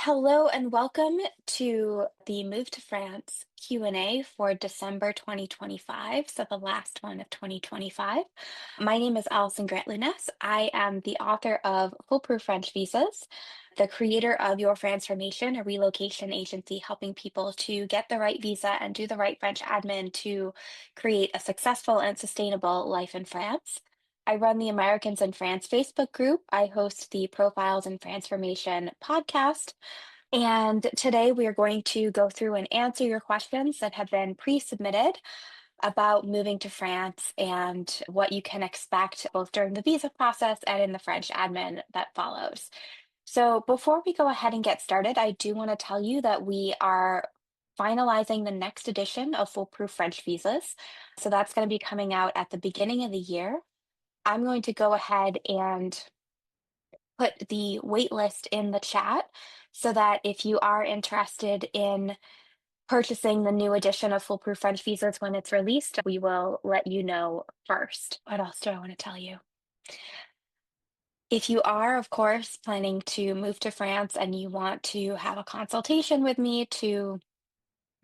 Hello and welcome to the Move to France Q&A for December 2025, so the last one of 2025. My name is Allison Grant Lounes. I am the author of Foolproof French Visas, the creator of Your Transformation, a relocation agency helping people to get the right visa and do the right French admin to create a successful and sustainable life in France. I run the Americans in France Facebook group. I host the Profiles in Transformation podcast. And today we are going to go through and answer your questions that have been pre-submitted about moving to France and what you can expect both during the visa process and in the French admin that follows. So before we go ahead and get started, I do want to tell you that we are finalizing the next edition of Foolproof French Visas. So that's going to be coming out at the beginning of the year. I'm going to go ahead and put the wait list in the chat so that if you are interested in purchasing the new edition of Foolproof French Visas when it's released, we will let you know first. What else do I want to tell you? If you are, of course, planning to move to France and you want to have a consultation with me to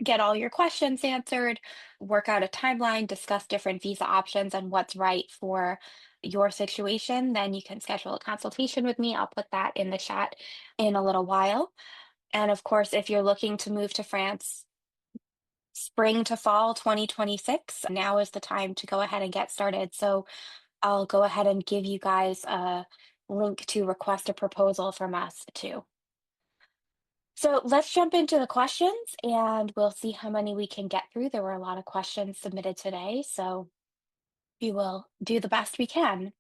get all your questions answered, work out a timeline, discuss different visa options and what's right for your situation, then you can schedule a consultation with me. I'll put that in the chat in a little while. And of course, if you're looking to move to France spring to fall 2026, now is the time to go ahead and get started. So I'll go ahead and give you guys a link to request a proposal from us too. So let's jump into the questions and we'll see how many we can get through. There were a lot of questions submitted today, so we will do the best we can.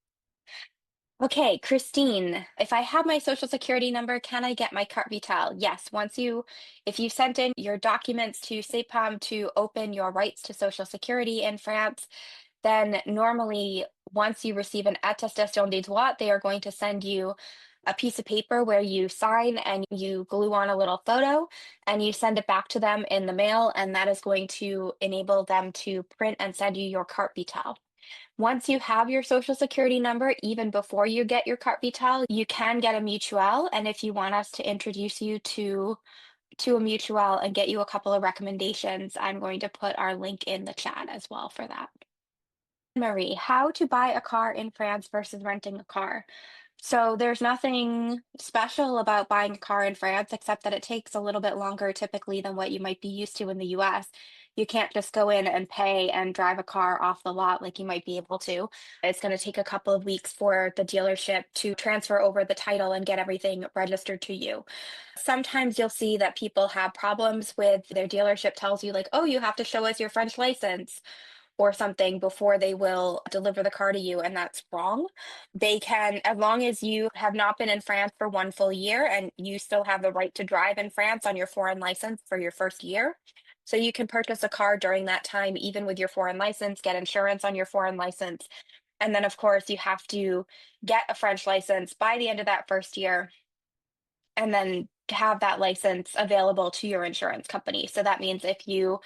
Okay, Christine, if I have my social security number, can I get my Carte Vitale? Yes, if you sent in your documents to CEPAM to open your rights to social security in France, then normally once you receive an attestation des droits, they are going to send you a piece of paper where you sign and you glue on a little photo and you send it back to them in the mail, and that is going to enable them to print and send you your Carte Vitale. Once you have your social security number, even before you get your Carte Vitale, you can get a mutuelle. And if you want us to introduce you to a mutuelle and get you a couple of recommendations, I'm going to put our link in the chat as well for that. Marie, how to buy a car in France versus renting a car? So there's nothing special about buying a car in France except that it takes a little bit longer typically than what you might be used to in the US. You can't just go in and pay and drive a car off the lot like you might be able to. It's going to take a couple of weeks for the dealership to transfer over the title and get everything registered to you. Sometimes you'll see that people have problems with their dealership tells you like, oh, you have to show us your French license or something before they will deliver the car to you, and that's wrong. They can, as long as you have not been in France for one full year and you still have the right to drive in France on your foreign license for your first year. So you can purchase a car during that time, even with your foreign license, get insurance on your foreign license. And then, of course, you have to get a French license by the end of that first year and then have that license available to your insurance company. So that means if you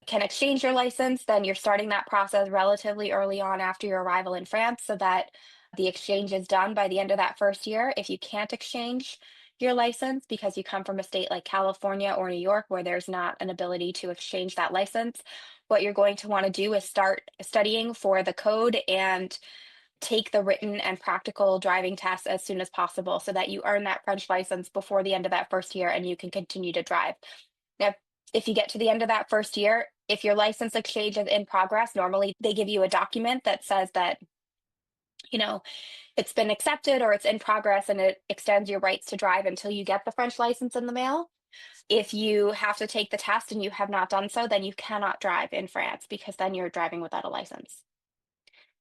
can exchange your license, then you're starting that process relatively early on after your arrival in France so that the exchange is done by the end of that first year. If you can't exchange your license because you come from a state like California or New York where there's not an ability to exchange that license, what you're going to want to do is start studying for the code and take the written and practical driving tests as soon as possible so that you earn that French license before the end of that first year and you can continue to drive. Now, if you get to the end of that first year, if your license exchange is in progress, normally they give you a document that says that, it's been accepted or it's in progress and it extends your rights to drive until you get the French license in the mail. If you have to take the test and you have not done so, then you cannot drive in France because then you're driving without a license.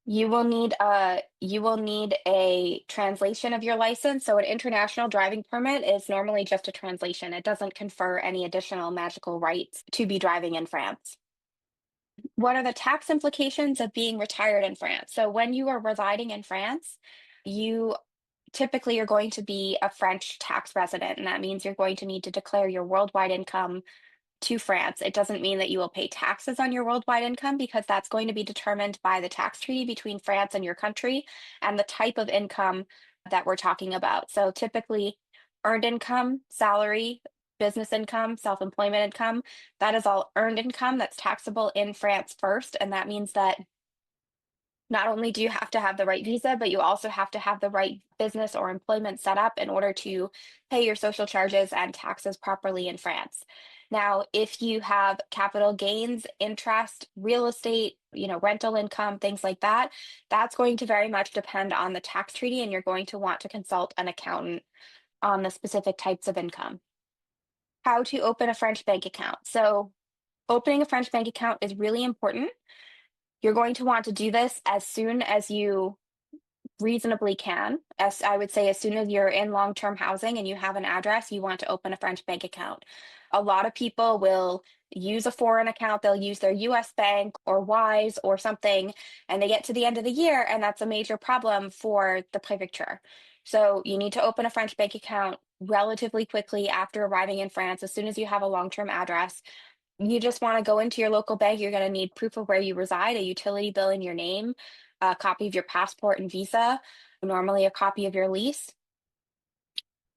You will need a translation of your license. So an international driving permit is normally just a translation. It doesn't confer any additional magical rights to be driving in France. What are the tax implications of being retired in France? So when you are residing in France, you typically are going to be a French tax resident, and that means you're going to need to declare your worldwide income to France. It doesn't mean that you will pay taxes on your worldwide income because that's going to be determined by the tax treaty between France and your country and the type of income that we're talking about. So typically, Earned income, salary, business income, self-employment income, that is all earned income that's taxable in France first. And that means that not only do you have to have the right visa, but you also have to have the right business or employment set up in order to pay your social charges and taxes properly in France. Now, if you have capital gains, interest, real estate, rental income, things like that, that's going to very much depend on the tax treaty, and you're going to want to consult an accountant on the specific types of income. How to open a French bank account. So, opening a French bank account is really important. You're going to want to do this as soon as you reasonably can. As I would say, as soon as you're in long-term housing and you have an address, you want to open a French bank account. A lot of people will use a foreign account, they'll use their US bank or Wise or something, and they get to the end of the year, and that's a major problem for the préfecture. So you need to open a French bank account relatively quickly after arriving in France, as soon as you have a long-term address. You just want to go into your local bank. You're going to need proof of where you reside, a utility bill in your name, a copy of your passport and visa, normally a copy of your lease.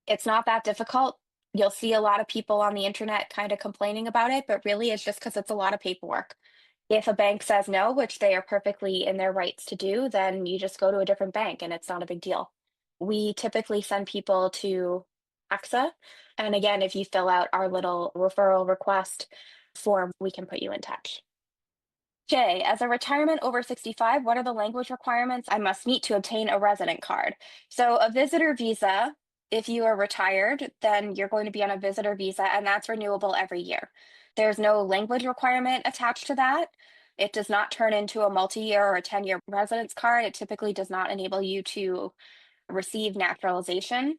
It's not that difficult. You'll see a lot of people on the internet kind of complaining about it, but really it's just because it's a lot of paperwork. If a bank says no, which they are perfectly in their rights to do, then you just go to a different bank and it's not a big deal. We typically send people to AXA. And again, if you fill out our little referral request form, we can put you in touch. Jay, as a retirement over 65, what are the language requirements I must meet to obtain a resident card? So, a visitor visa, if you are retired, then you're going to be on a visitor visa, and that's renewable every year. There's no language requirement attached to that. It does not turn into a multi-year or a 10-year residence card. It typically does not enable you to receive naturalization.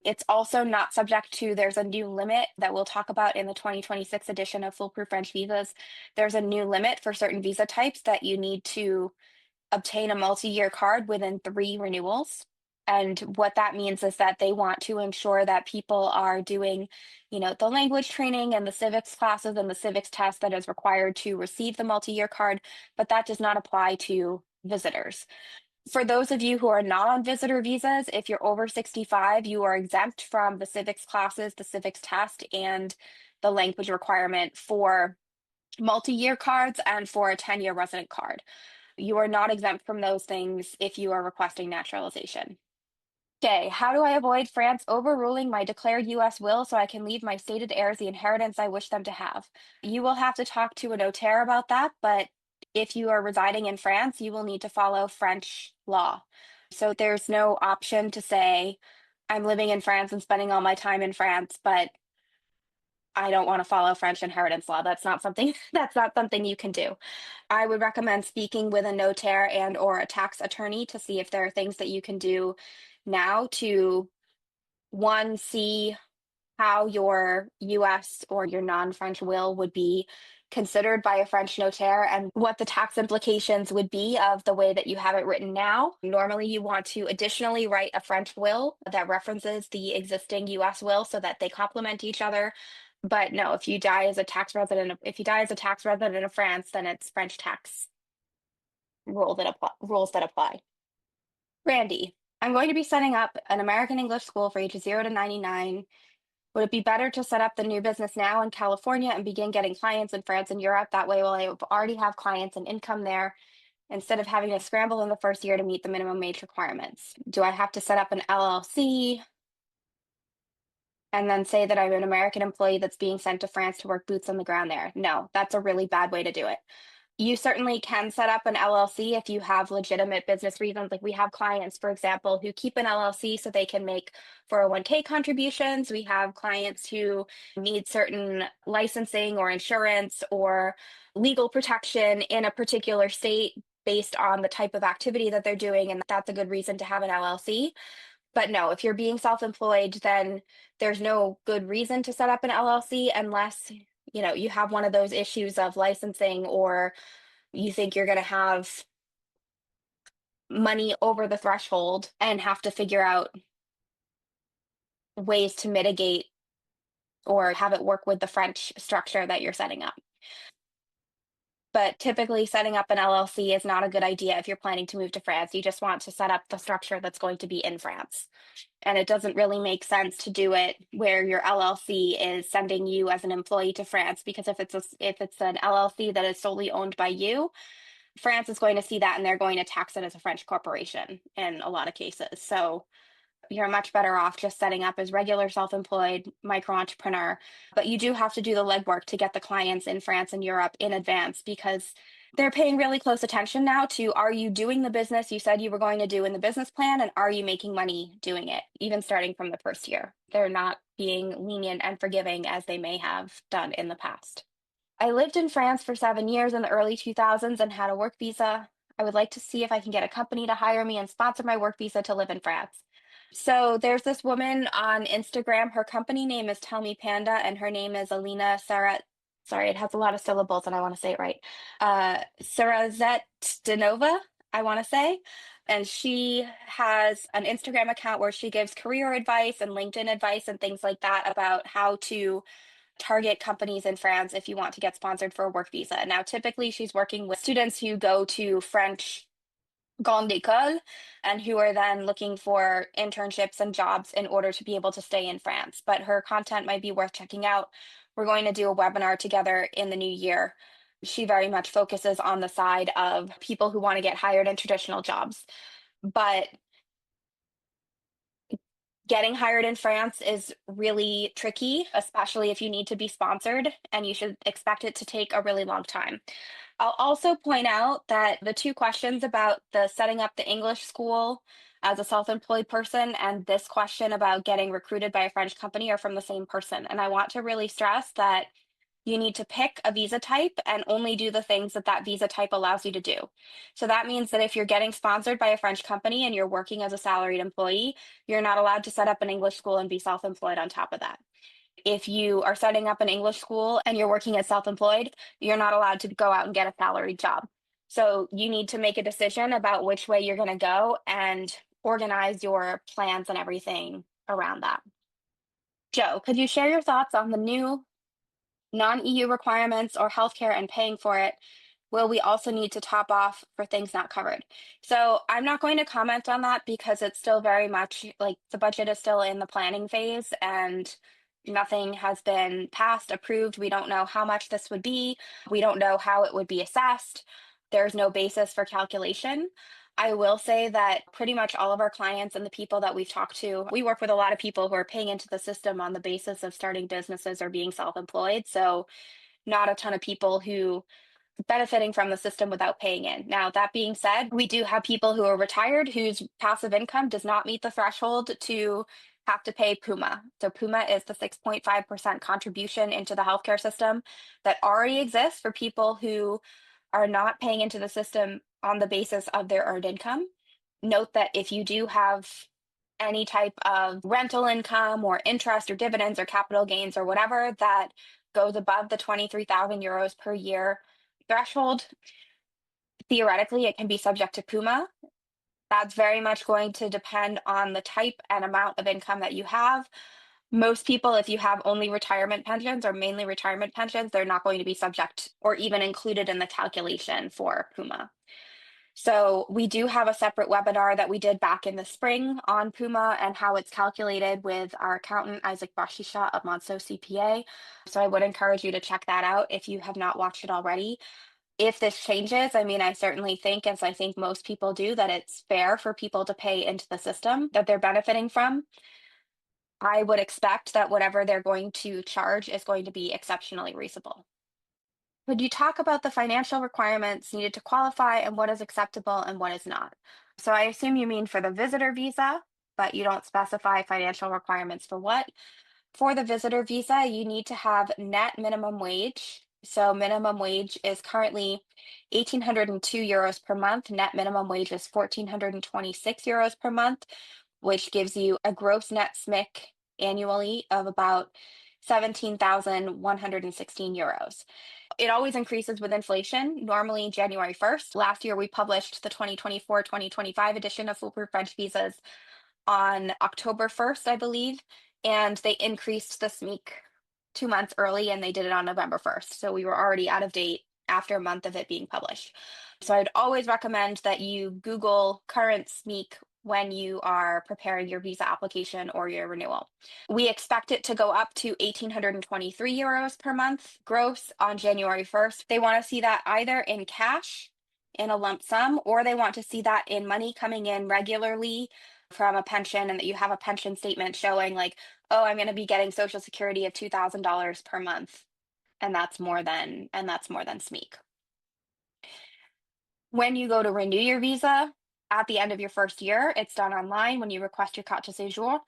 It's also not subject to, there's a new limit that we'll talk about in the 2026 edition of Foolproof French Visas. There's a new limit for certain visa types that you need to obtain a multi-year card within 3 renewals. And what that means is that they want to ensure that people are doing, the language training and the civics classes and the civics test that is required to receive the multi-year card, but that does not apply to visitors. For those of you who are not on visitor visas, if you're over 65, you are exempt from the civics classes, the civics test, and the language requirement for multi-year cards and for a 10-year resident card. You are not exempt from those things if you are requesting naturalization. Okay, how do I avoid France overruling my declared US will so I can leave my stated heirs the inheritance I wish them to have? You will have to talk to a notaire about that, but if you are residing in France, you will need to follow French law. So there's no option to say, I'm living in France and spending all my time in France, but I don't want to follow French inheritance law. That's not something that's not something you can do. I would recommend speaking with a notaire and or a tax attorney to see if there are things that you can do now to, one, see how your US or your non-French will would be considered by a French notaire and what the tax implications would be of the way that you have it written now. Normally, you want to additionally write a French will that references the existing US will so that they complement each other. But no, if you die as a tax resident, if you die as a tax resident of France, then it's French tax rules that apply. Randy, I'm going to be setting up an American English school for ages 0 to 99. Would it be better to set up the new business now in California and begin getting clients in France and Europe? That way, I already have clients and income there instead of having to scramble in the first year to meet the minimum wage requirements. Do I have to set up an LLC and then say that I'm an American employee that's being sent to France to work boots on the ground there? No, that's a really bad way to do it. You certainly can set up an LLC if you have legitimate business reasons. Like we have clients, for example, who keep an LLC so they can make 401k contributions. We have clients who need certain licensing or insurance or legal protection in a particular state based on the type of activity that they're doing. And that's a good reason to have an LLC. But no, if you're being self-employed, then there's no good reason to set up an LLC unless, you have one of those issues of licensing or you think you're going to have money over the threshold and have to figure out ways to mitigate or have it work with the French structure that you're setting up. But typically, setting up an LLC is not a good idea if you're planning to move to France. You just want to set up the structure that's going to be in France. And it doesn't really make sense to do it where your LLC is sending you as an employee to France, because if it's an LLC that is solely owned by you, France is going to see that and they're going to tax it as a French corporation in a lot of cases. So you're much better off just setting up as regular self-employed micro entrepreneur. But you do have to do the legwork to get the clients in France and Europe in advance, because they're paying really close attention now to, are you doing the business you said you were going to do in the business plan, and are you making money doing it, even starting from the first year? They're not being lenient and forgiving as they may have done in the past. I lived in France for 7 years in the early 2000s and had a work visa. I would like to see if I can get a company to hire me and sponsor my work visa to live in France. So there's this woman on Instagram. Her company name is Tell Me Panda, and her name is Alina Sarat. Sorry, it has a lot of syllables, and I want to say it right. Sarazetdinova, I want to say. And she has an Instagram account where she gives career advice and LinkedIn advice and things like that about how to target companies in France if you want to get sponsored for a work visa. Now, typically, she's working with students who go to French grande école and who are then looking for internships and jobs in order to be able to stay in France. But her content might be worth checking out. We're going to do a webinar together in the new year. She very much focuses on the side of people who want to get hired in traditional jobs. But getting hired in France is really tricky, especially if you need to be sponsored, and you should expect it to take a really long time. I'll also point out that the two questions about the setting up the English school as a self-employed person and this question about getting recruited by a French company are from the same person. And I want to really stress that you need to pick a visa type and only do the things that that visa type allows you to do. So that means that if you're getting sponsored by a French company and you're working as a salaried employee, you're not allowed to set up an English school and be self-employed on top of that. If you are setting up an English school and you're working as self-employed, you're not allowed to go out and get a salaried job. So you need to make a decision about which way you're going to go and organize your plans and everything around that. Joe, could you share your thoughts on the new non-EU requirements or healthcare and paying for it? Will we also need to top off for things not covered? So I'm not going to comment on that because it's still very much like the budget is still in the planning phase and nothing has been passed, approved. We don't know how much this would be. We don't know how it would be assessed. There's no basis for calculation. I will say that pretty much all of our clients and the people that we've talked to, we work with a lot of people who are paying into the system on the basis of starting businesses or being self-employed. So not a ton of people who benefiting from the system without paying in. Now, that being said, we do have people who are retired whose passive income does not meet the threshold to have to pay PUMA. So PUMA is the 6.5% contribution into the healthcare system that already exists for people who are not paying into the system on the basis of their earned income. Note that if you do have any type of rental income or interest or dividends or capital gains or whatever that goes above the 23,000 euros per year threshold, theoretically, it can be subject to PUMA. That's very much going to depend on the type and amount of income that you have. Most people, if you have only retirement pensions or mainly retirement pensions, they're not going to be subject or even included in the calculation for PUMA. So we do have a separate webinar that we did back in the spring on PUMA and how it's calculated with our accountant, Isaac Bashisha of Monso CPA. So I would encourage you to check that out if you have not watched it already. If this changes, I mean, I certainly think, as I think most people do, that it's fair for people to pay into the system that they're benefiting from. I would expect that whatever they're going to charge is going to be exceptionally reasonable. Would you talk about the financial requirements needed to qualify and what is acceptable and what is not? So I assume you mean for the visitor visa, but you don't specify financial requirements for what. For the visitor visa, you need to have net minimum wage. So minimum wage is currently 1,802 euros per month. Net minimum wage is 1,426 euros per month, which gives you a gross net SMIC annually of about 17,116 euros. It always increases with inflation, normally January 1st. Last year, we published the 2024-2025 edition of Foolproof French Visas on October 1st, I believe, and they increased the SMIC 2 months early and they did it on November 1st. So we were already out of date after a month of it being published. So I'd always recommend that you Google current SMEEK when you are preparing your visa application or your renewal. We expect it to go up to 1,823 euros per month gross on January 1st. They want to see that either in cash, in a lump sum, or they want to see that in money coming in regularly from a pension, and that you have a pension statement showing like, oh, I'm going to be getting Social Security of $2,000 per month, and that's more than SMEEK. When you go to renew your visa at the end of your first year, it's done online when you request your carte de séjour.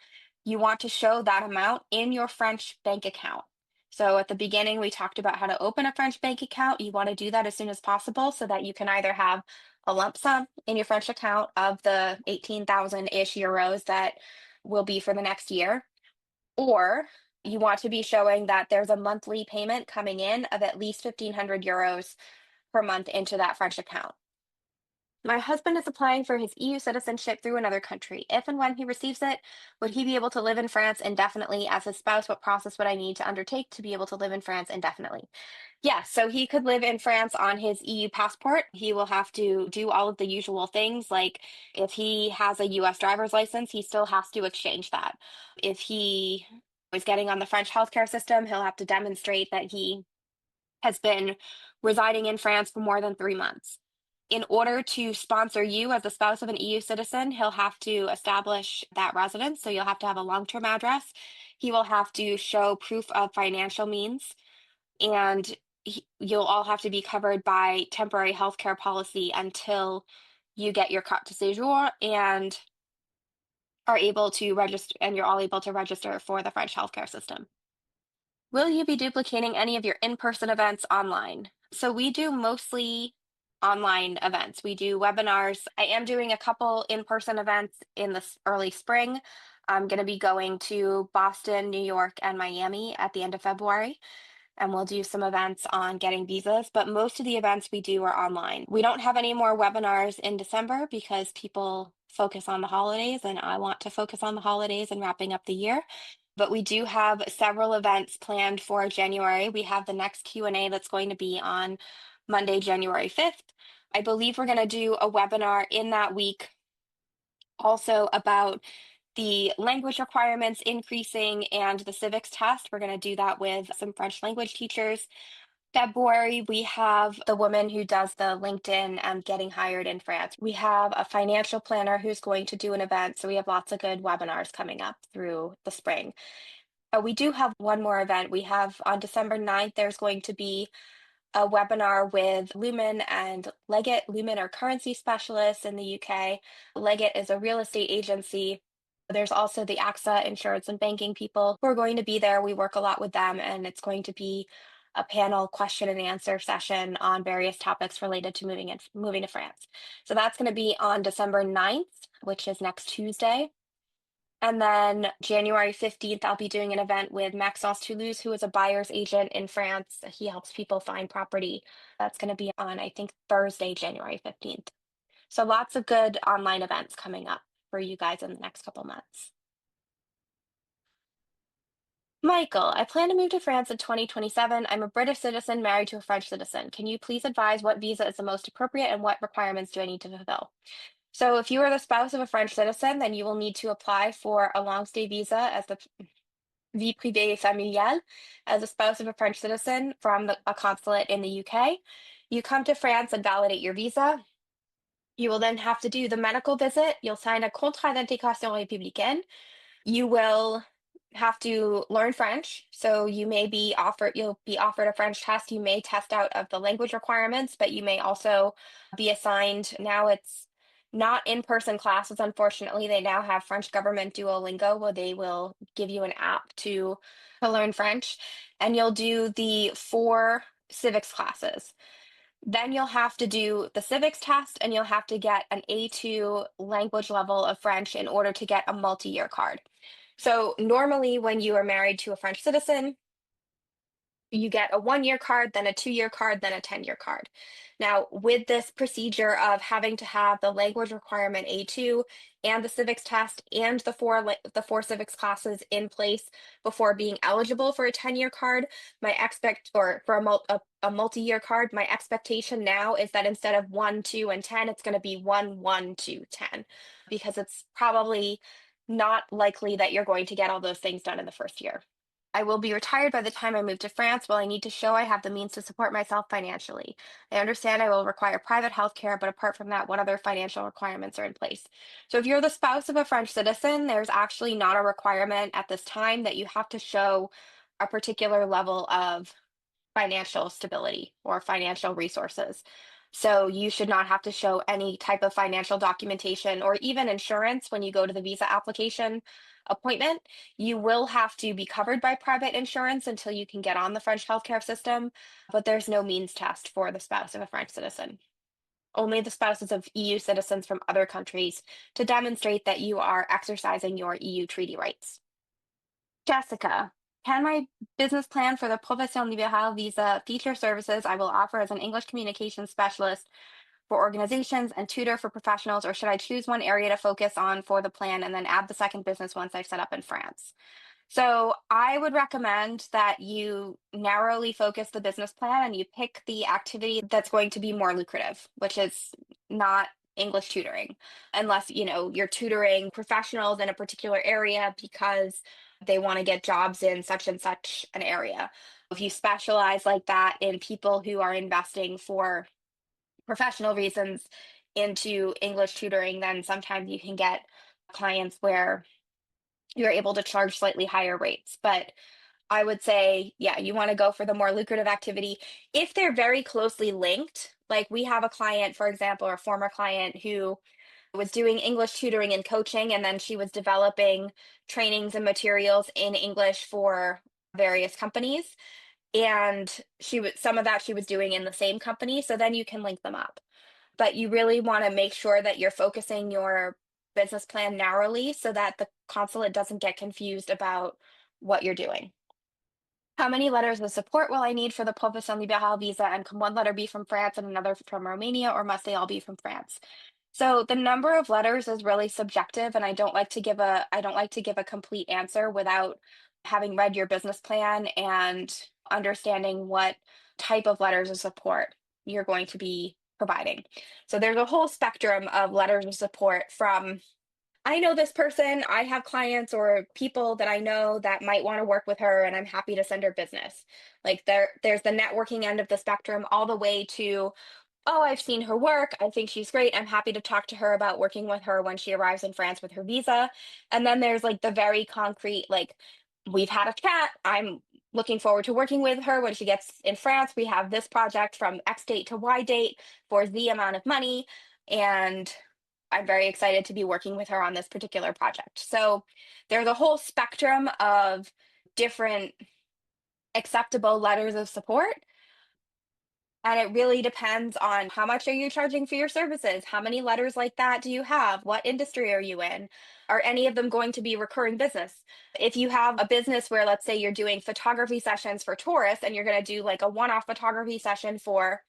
You want to show that amount in your French bank account. So at the beginning, we talked about how to open a French bank account. You want to do that as soon as possible so that you can either have a lump sum in your French account of the 18,000-ish euros that will be for the next year, or you want to be showing that there's a monthly payment coming in of at least 1,500 euros per month into that French account. My husband is applying for his EU citizenship through another country. If and when he receives it, would he be able to live in France indefinitely as his spouse? What process would I need to undertake to be able to live in France indefinitely? Yes, so he could live in France on his EU passport. He will have to do all of the usual things, like if he has a US driver's license, he still has to exchange that. If he is getting on the French healthcare system, he'll have to demonstrate that he has been residing in France for more than 3 months. In order to sponsor you as a spouse of an EU citizen, he'll have to establish that residence. So you'll have to have a long-term address. He will have to show proof of financial means, and you'll all have to be covered by temporary healthcare policy until you get your carte de séjour and are able to register, and you're all able to register for the French healthcare system. Will you be duplicating any of your in-person events online? So we do mostly online events. We do webinars. I am doing a couple in-person events in the early spring. I'm going to be going to Boston, New York, and Miami at the end of February, and we'll do some events on getting visas, but most of the events we do are online. We don't have any more webinars in December because people focus on the holidays, and I want to focus on the holidays and wrapping up the year. But we do have several events planned for January. We have the next Q&A that's going to be on Monday, January 5th. I believe we're going to do a webinar in that week also about the language requirements increasing and the civics test. We're going to do that with some French language teachers. February, we have the woman who does the LinkedIn and getting hired in France. We have a financial planner who's going to do an event. So we have lots of good webinars coming up through the spring. We do have one more event. We have on December 9th, there's going to be a webinar with Lumen and Leggett. Lumen are currency specialists in the UK. Leggett is a real estate agency. There's also the AXA insurance and banking people who are going to be there. We work a lot with them, and it's going to be a panel question and answer session on various topics related to moving to France. So that's going to be on December 9th, which is next Tuesday. And then January 15th, I'll be doing an event with Maxence Toulouse, who is a buyer's agent in France. He helps people find property. That's going to be on, I think, Thursday, January 15th. So lots of good online events coming up for you guys in the next couple months. Michael, I plan to move to France in 2027. I'm a British citizen married to a French citizen. Can you please advise what visa is the most appropriate and what requirements do I need to fulfill? So if you are the spouse of a French citizen, then you will need to apply for a long stay visa as the vie privée familiale as a spouse of a French citizen from a consulate in the UK. You come to France and validate your visa. You will then have to do the medical visit. You'll sign a contrat d'intégration républicaine. You will have to learn French. So you'll be offered a French test. You may test out of the language requirements, but you may also be assigned, now it's not in-person classes, unfortunately. They now have French government Duolingo, where they will give you an app to learn French, and you'll do the 4 civics classes. Then you'll have to do the civics test, and you'll have to get an A2 language level of French in order to get a multi-year card. So normally when you are married to a French citizen, you get a 1-year card, then a 2-year card, then a 10-year card. Now, with this procedure of having to have the language requirement A2 and the civics test and the four civics classes in place before being eligible for a 10-year card, for a multi-year card, my expectation now is that instead of 1, 2, and 10, it's going to be 1, 1, 2, 10, because it's probably not likely that you're going to get all those things done in the first year. I will be retired by the time I move to France. While I need to show I have the means to support myself financially. I understand I will require private health care, but apart from that, what other financial requirements are in place? So if you're the spouse of a French citizen, there's actually not a requirement at this time that you have to show a particular level of financial stability or financial resources. So you should not have to show any type of financial documentation or even insurance when you go to the visa application appointment. You will have to be covered by private insurance until you can get on the French healthcare system, but there's no means test for the spouse of a French citizen. Only the spouses of EU citizens from other countries to demonstrate that you are exercising your EU treaty rights. Jessica, can my business plan for the Profession Libérale visa feature services I will offer as an English communications specialist for organizations and tutor for professionals, or should I choose one area to focus on for the plan and then add the second business once I've set up in France? So I would recommend that you narrowly focus the business plan and you pick the activity that's going to be more lucrative, which is not English tutoring, unless you're tutoring professionals in a particular area because they want to get jobs in such and such an area. If you specialize like that in people who are investing for professional reasons into English tutoring, then sometimes you can get clients where you're able to charge slightly higher rates. But I would say, yeah, you want to go for the more lucrative activity if they're very closely linked. Like we have a client, for example, or a former client who was doing English tutoring and coaching, and then she was developing trainings and materials in English for various companies. And some of that she was doing in the same company. So then you can link them up. But you really want to make sure that you're focusing your business plan narrowly so that the consulate doesn't get confused about what you're doing. How many letters of support will I need for the Profession Libérale visa, and can one letter be from France and another from Romania, or must they all be from France? So the number of letters is really subjective, and I don't like to give a complete answer without having read your business plan and understanding what type of letters of support you're going to be providing. So there's a whole spectrum of letters of support from I know this person, I have clients or people that I know that might want to work with her and I'm happy to send her business. Like there's the networking end of the spectrum all the way to, oh, I've seen her work. I think she's great. I'm happy to talk to her about working with her when she arrives in France with her visa. And then there's like the very concrete, like, we've had a chat. I'm looking forward to working with her when she gets in France. We have this project from X date to Y date for the amount of money. And I'm very excited to be working with her on this particular project. So there's a whole spectrum of different acceptable letters of support. And it really depends on how much are you charging for your services? How many letters like that do you have? What industry are you in? Are any of them going to be recurring business? If you have a business where, let's say, you're doing photography sessions for tourists and you're going to do like a one-off photography session for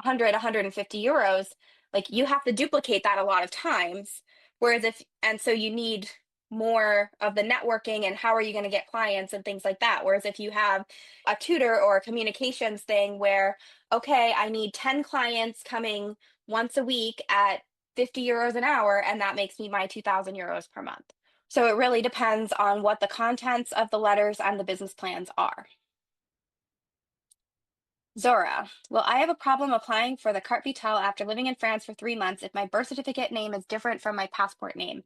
100, 150 euros, like you have to duplicate that a lot of times. And so you need more of the networking and how are you going to get clients and things like that. Whereas if you have a tutor or a communications thing where, okay, I need 10 clients coming once a week at 50 euros an hour, and that makes me my 2,000 euros per month. So it really depends on what the contents of the letters and the business plans are. Zora, well, I have a problem applying for the Carte Vitale after living in France for 3 months if my birth certificate name is different from my passport name.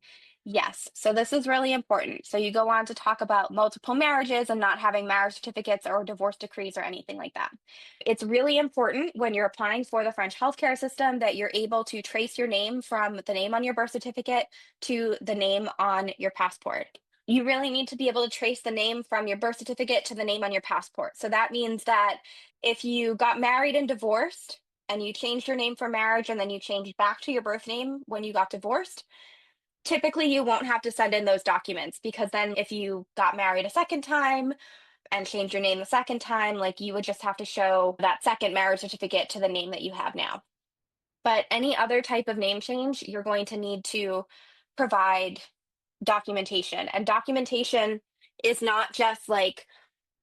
Yes, so this is really important. So you go on to talk about multiple marriages and not having marriage certificates or divorce decrees or anything like that. It's really important when you're applying for the French healthcare system that you're able to trace your name from the name on your birth certificate to the name on your passport. You really need to be able to trace the name from your birth certificate to the name on your passport. So that means that if you got married and divorced and you changed your name for marriage and then you changed back to your birth name when you got divorced, typically you won't have to send in those documents, because then if you got married a second time and changed your name the second time, like you would just have to show that second marriage certificate to the name that you have now. But any other type of name change, you're going to need to provide documentation. And documentation is not just like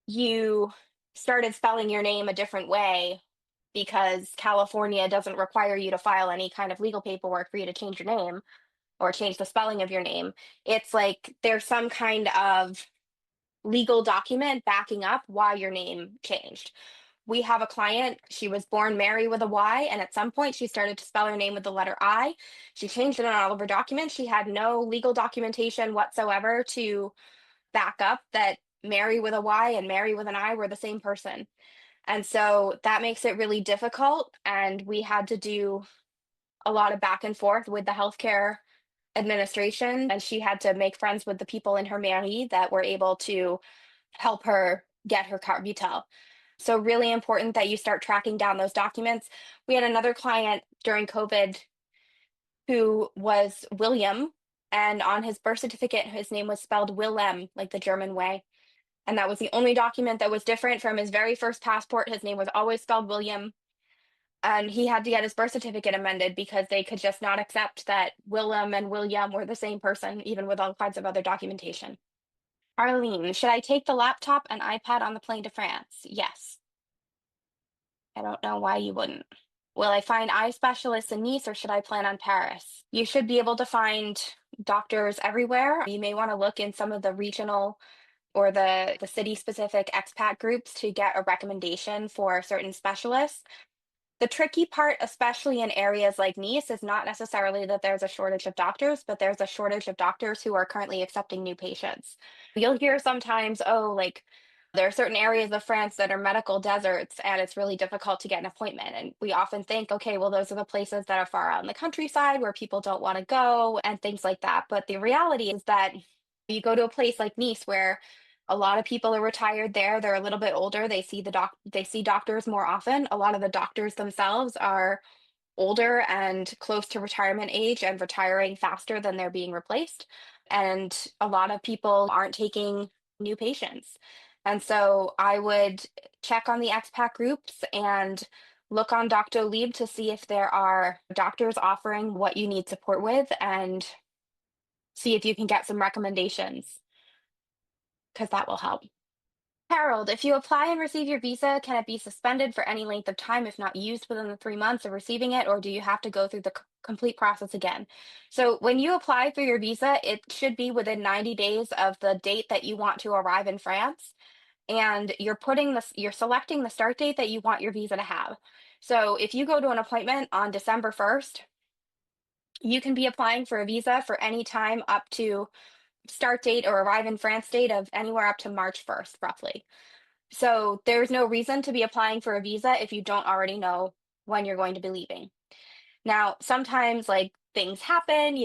you started spelling your name a different way because California doesn't require you to file any kind of legal paperwork for you to change your name or change the spelling of your name. It's like there's some kind of legal document backing up why your name changed. We have a client, she was born Mary with a Y, and at some point she started to spell her name with the letter I. She changed it on all of her documents. She had no legal documentation whatsoever to back up that Mary with a Y and Mary with an I were the same person. And so that makes it really difficult. And we had to do a lot of back and forth with the healthcare administration. And she had to make friends with the people in her mairie that were able to help her get her Carte Vitale. So, really important that you start tracking down those documents. We had another client during COVID who was William, and on his birth certificate, his name was spelled Willem, like the German way. And that was the only document that was different from his very first passport. His name was always spelled William. And he had to get his birth certificate amended because they could just not accept that Willem and William were the same person, even with all kinds of other documentation. Arlene, should I take the laptop and iPad on the plane to France? Yes. I don't know why you wouldn't. Will I find eye specialists in Nice or should I plan on Paris? You should be able to find doctors everywhere. You may want to look in some of the regional or the city specific expat groups to get a recommendation for certain specialists. The tricky part, especially in areas like Nice, is not necessarily that there's a shortage of doctors, but there's a shortage of doctors who are currently accepting new patients. You'll hear sometimes, oh, like there are certain areas of France that are medical deserts and it's really difficult to get an appointment. And we often think, okay, well, those are the places that are far out in the countryside where people don't want to go and things like that. But the reality is that you go to a place like Nice where a lot of people are retired there. They're a little bit older. They see doctors more often. A lot of the doctors themselves are older and close to retirement age and retiring faster than they're being replaced. And a lot of people aren't taking new patients. And so I would check on the expat groups and look on Doctolib to see if there are doctors offering what you need support with and see if you can get some recommendations because that will help. Harold, if you apply and receive your visa, can it be suspended for any length of time if not used within the 3 months of receiving it, or do you have to go through the complete process again? So, when you apply for your visa, it should be within 90 days of the date that you want to arrive in France, and you're selecting the start date that you want your visa to have. So, if you go to an appointment on December 1st, you can be applying for a visa for any time up to start date or arrive in France date of anywhere up to March 1st, roughly. So there's no reason to be applying for a visa if you don't already know when you're going to be leaving. Now, sometimes like things happen,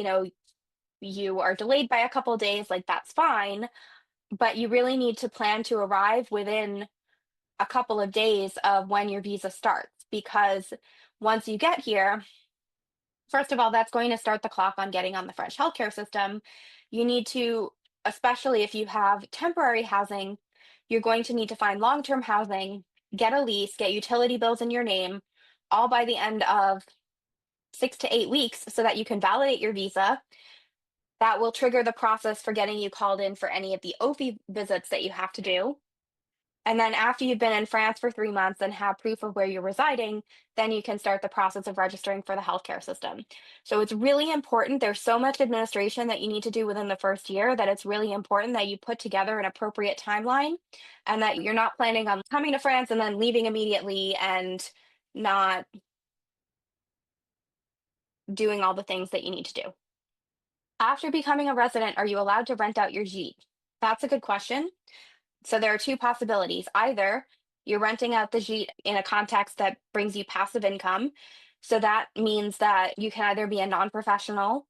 you are delayed by a couple of days, like that's fine, but you really need to plan to arrive within a couple of days of when your visa starts because once you get here, first of all, that's going to start the clock on getting on the French healthcare system. You need to, especially if you have temporary housing, you're going to need to find long term housing, get a lease, get utility bills in your name, all by the end of 6 to 8 weeks so that you can validate your visa. That will trigger the process for getting you called in for any of the OFI visits that you have to do. And then after you've been in France for 3 months and have proof of where you're residing, then you can start the process of registering for the healthcare system. So it's really important. There's so much administration that you need to do within the first year that it's really important that you put together an appropriate timeline and that you're not planning on coming to France and then leaving immediately and not doing all the things that you need to do. After becoming a resident, are you allowed to rent out your Jeep? That's a good question. So there are two possibilities. Either you're renting out the Jeep in a context that brings you passive income. So that means that you can either be a non-professional.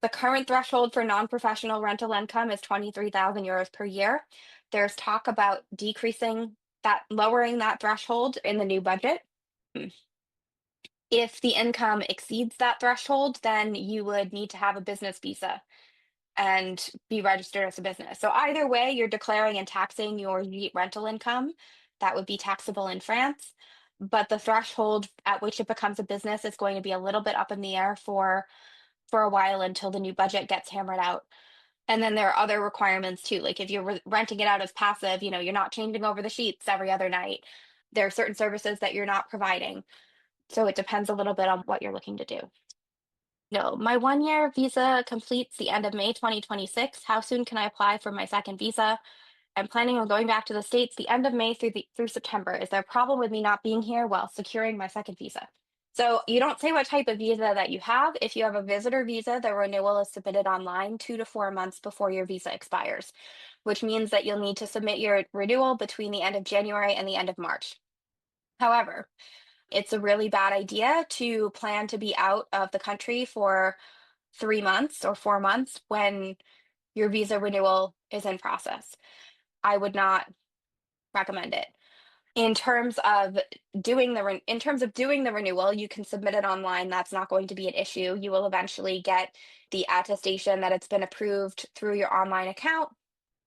The current threshold for non-professional rental income is 23,000 euros per year. There's talk about decreasing that, lowering that threshold in the new budget. If the income exceeds that threshold, then you would need to have a business visa and be registered as a business. So either way, you're declaring and taxing your rental income. That would be taxable in France. But the threshold at which it becomes a business is going to be a little bit up in the air for a while until the new budget gets hammered out. And then there are other requirements too. Like if you're renting it out as passive, you're not changing over the sheets every other night. There are certain services that you're not providing. So it depends a little bit on what you're looking to do. No, my 1 year visa completes the end of May 2026. How soon can I apply for my second visa? I'm planning on going back to the States the end of May through September. Is there a problem with me not being here while securing my second visa? So you don't say what type of visa that you have. If you have a visitor visa, the renewal is submitted online 2 to 4 months before your visa expires, which means that you'll need to submit your renewal between the end of January and the end of March. However, it's a really bad idea to plan to be out of the country for 3 months or 4 months when your visa renewal is in process. I would not recommend it. In terms of doing the renewal, you can submit it online. That's not going to be an issue. You will eventually get the attestation that it's been approved through your online account.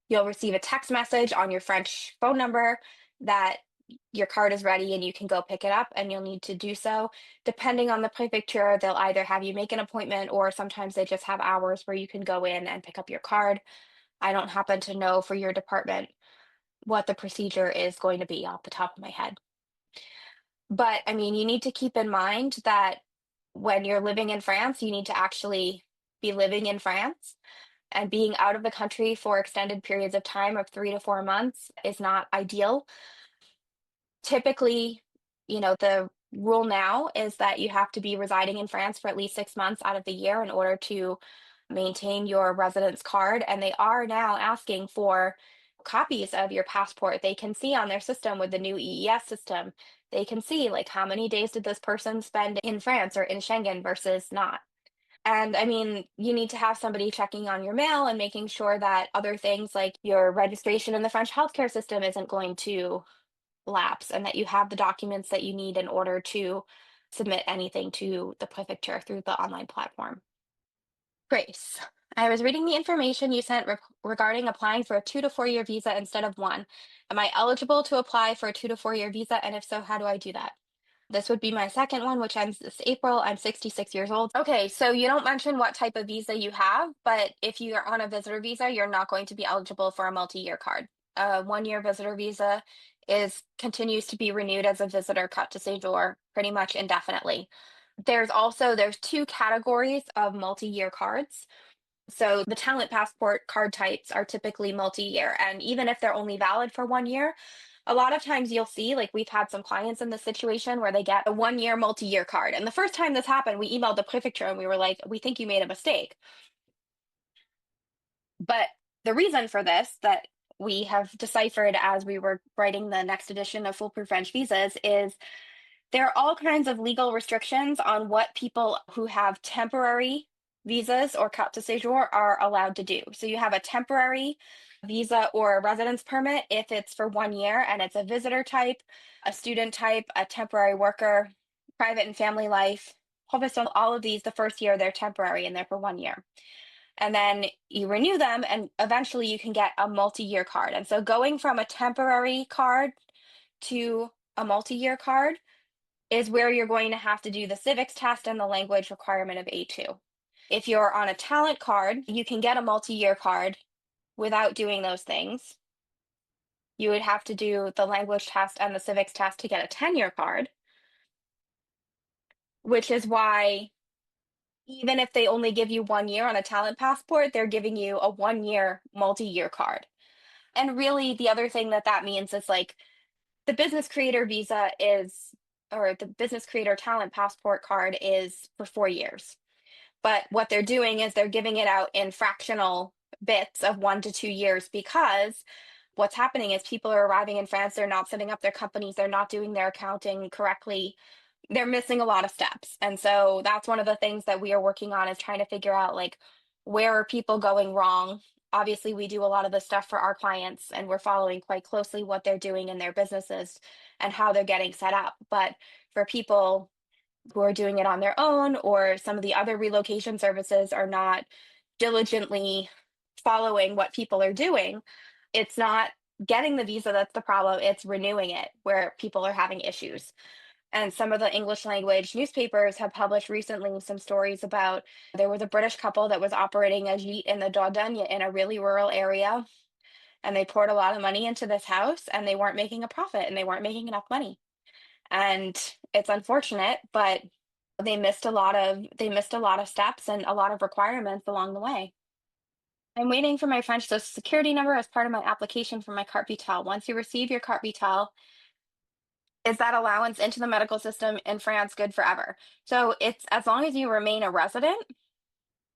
You'll receive a text message on your French phone number that your card is ready and you can go pick it up, and you'll need to do so. Depending on the prefecture, they'll either have you make an appointment or sometimes they just have hours where you can go in and pick up your card. I don't happen to know for your department what the procedure is going to be off the top of my head. But I mean, you need to keep in mind that when you're living in France, you need to actually be living in France. And being out of the country for extended periods of time of 3 to 4 months is not ideal. Typically, the rule now is that you have to be residing in France for at least 6 months out of the year in order to maintain your residence card. And they are now asking for copies of your passport. They can see on their system with the new EES system, they can see like how many days did this person spend in France or in Schengen versus not. And I mean, you need to have somebody checking on your mail and making sure that other things like your registration in the French healthcare system isn't going to lapse and that you have the documents that you need in order to submit anything to the prefecture through the online platform. Grace, I was reading the information you sent regarding applying for a 2 to 4 year visa instead of one. Am I eligible to apply for a 2 to 4 year visa? And if so, how do I do that? This would be my second one, which ends this April. I'm 66 years old. Okay, so you don't mention what type of visa you have, but if you are on a visitor visa, you're not going to be eligible for a multi-year card. A 1 year visitor visa is continues to be renewed as a visitor carte de séjour pretty much indefinitely. There's two categories of multi-year cards. So the talent passport card types are typically multi-year, and even if they're only valid for 1 year, a lot of times you'll see, like we've had some clients in this situation where they get a 1 year multi-year card. And the first time this happened, we emailed the prefecture and we were like, we think you made a mistake. But the reason for this that we have deciphered as we were writing the next edition of Foolproof French Visas is there are all kinds of legal restrictions on what people who have temporary visas or carte de séjour are allowed to do. So you have a temporary visa or a residence permit if it's for 1 year and it's a visitor type, a student type, a temporary worker, private and family life. All of these, the first year, they're temporary and they're for 1 year. And then you renew them, and eventually you can get a multi-year card. And so going from a temporary card to a multi-year card is where you're going to have to do the civics test and the language requirement of A2. If you're on a talent card, you can get a multi-year card without doing those things. You would have to do the language test and the civics test to get a 10-year card, which is why even if they only give you 1 year on a talent passport, they're giving you a 1 year multi-year card. And really, the other thing that means is like the business creator visa is, or the business creator talent passport card is for 4 years. But what they're doing is they're giving it out in fractional bits of 1 to 2 years because what's happening is people are arriving in France, they're not setting up their companies, they're not doing their accounting correctly, they're missing a lot of steps. And so that's one of the things that we are working on is trying to figure out like where are people going wrong. Obviously, we do a lot of this stuff for our clients and we're following quite closely what they're doing in their businesses and how they're getting set up. But for people who are doing it on their own, or some of the other relocation services are not diligently following what people are doing, it's not getting the visa that's the problem, it's renewing it where people are having issues. And some of the English language newspapers have published recently some stories about there was a British couple that was operating a gîte in the Dordogne in a really rural area. And they poured a lot of money into this house and they weren't making a profit and they weren't making enough money. And it's unfortunate, but they missed a lot of steps and a lot of requirements along the way. I'm waiting for my French Social Security number as part of my application for my Carte Vitale. Once you receive your Carte Vitale, is that allowance into the medical system in France good forever? So it's as long as you remain a resident,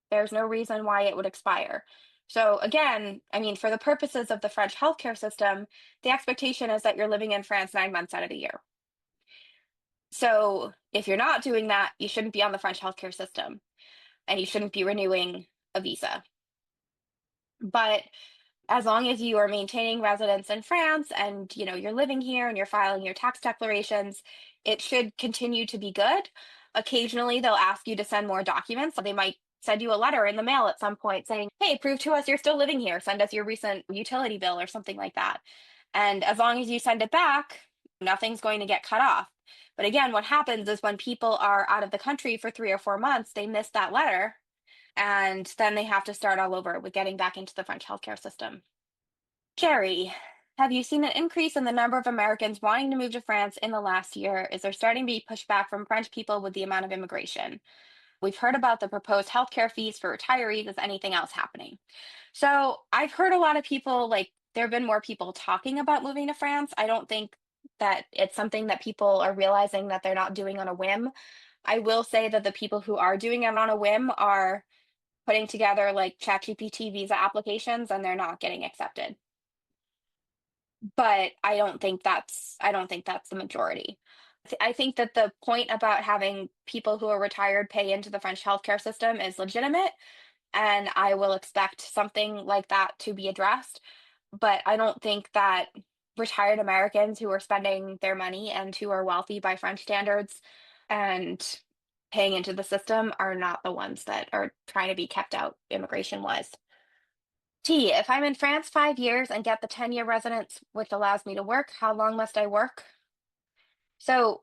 there's no reason why it would expire. So again, I mean, for the purposes of the French healthcare system, the expectation is that you're living in France 9 months out of the year. So if you're not doing that, you shouldn't be on the French healthcare system and you shouldn't be renewing a visa. But as long as you are maintaining residence in France and you're living here and you're filing your tax declarations, it should continue to be good. Occasionally they'll ask you to send more documents. So they might send you a letter in the mail at some point saying, "Hey, prove to us you're still living here. Send us your recent utility bill," or something like that. And as long as you send it back, nothing's going to get cut off. But again, what happens is when people are out of the country for 3 or 4 months, they miss that letter and then they have to start all over with getting back into the French healthcare system. Jerry, have you seen an increase in the number of Americans wanting to move to France in the last year? Is there starting to be pushback from French people with the amount of immigration? We've heard about the proposed healthcare fees for retirees. Is anything else happening? So I've heard a lot of people, like, there have been more people talking about moving to France. I don't think that it's something that people are realizing that they're not doing on a whim. I will say that the people who are doing it on a whim are putting together like ChatGPT visa applications and they're not getting accepted. But I don't think that's the majority. I think that the point about having people who are retired pay into the French healthcare system is legitimate, and I will expect something like that to be addressed. But I don't think that retired Americans who are spending their money and who are wealthy by French standards and paying into the system are not the ones that are trying to be kept out immigration wise. T, if I'm in France 5 years and get the 10-year residence, which allows me to work, how long must I work? So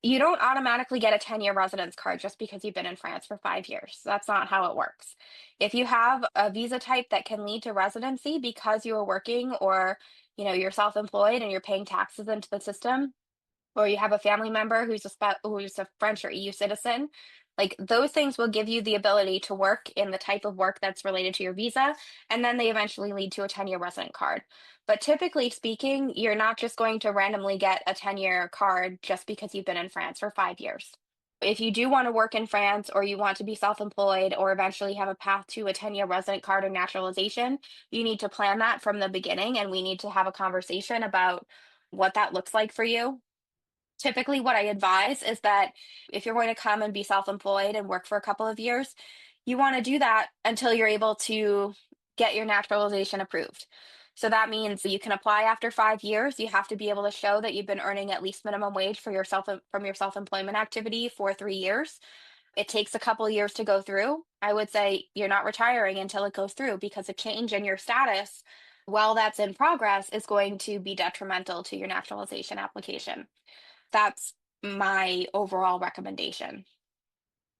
you don't automatically get a 10-year residence card just because you've been in France for 5 years. That's not how it works. If you have a visa type that can lead to residency because you are working or you're self-employed and you're paying taxes into the system, or you have a family member who's a French or EU citizen, like those things will give you the ability to work in the type of work that's related to your visa, and then they eventually lead to a 10-year resident card. But typically speaking, you're not just going to randomly get a 10-year card just because you've been in France for 5 years. If you do want to work in France or you want to be self-employed or eventually have a path to a 10-year resident card or naturalization, you need to plan that from the beginning and we need to have a conversation about what that looks like for you. Typically, what I advise is that if you're going to come and be self-employed and work for a couple of years, you want to do that until you're able to get your naturalization approved. So that means you can apply after 5 years. You have to be able to show that you've been earning at least minimum wage for yourself from your self-employment activity for 3 years. It takes a couple of years to go through. I would say you're not retiring until it goes through because a change in your status while that's in progress is going to be detrimental to your naturalization application. That's my overall recommendation.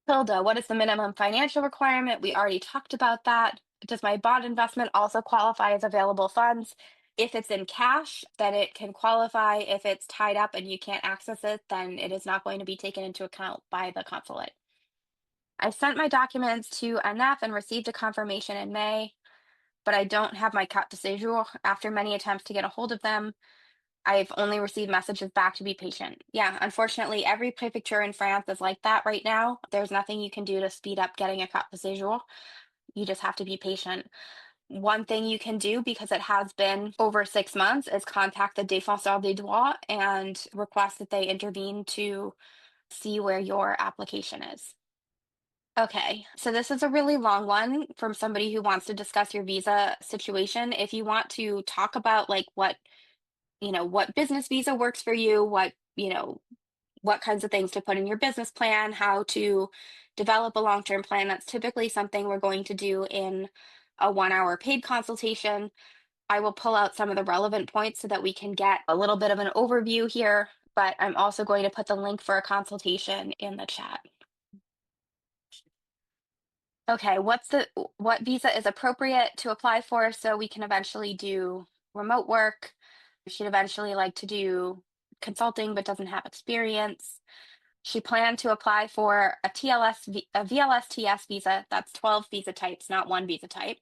Hilda, what is the minimum financial requirement? We already talked about that. Does my bond investment also qualify as available funds? If it's in cash, then it can qualify. If it's tied up and you can't access it, then it is not going to be taken into account by the consulate. I sent my documents to ANF and received a confirmation in May, but I don't have my carte de séjour. After many attempts to get a hold of them, I've only received messages back to be patient. Yeah, unfortunately, every prefecture in France is like that right now. There's nothing you can do to speed up getting a carte de séjour. You just have to be patient. One thing you can do, because it has been over 6 months, is contact the Défenseur des droits and request that they intervene to see where your application is. Okay, so this is a really long one from somebody who wants to discuss your visa situation. If you want to talk about like what business visa works for you, what kinds of things to put in your business plan, how to develop a long-term plan. That's typically something we're going to do in a 1 hour paid consultation. I will pull out some of the relevant points so that we can get a little bit of an overview here. but I'm also going to put the link for a consultation in the chat. Okay, what visa is appropriate to apply for so we can eventually do remote work? She'd eventually like to do consulting but doesn't have experience. She planned to apply for a VLSTS visa. That's 12 visa types, not one visa type.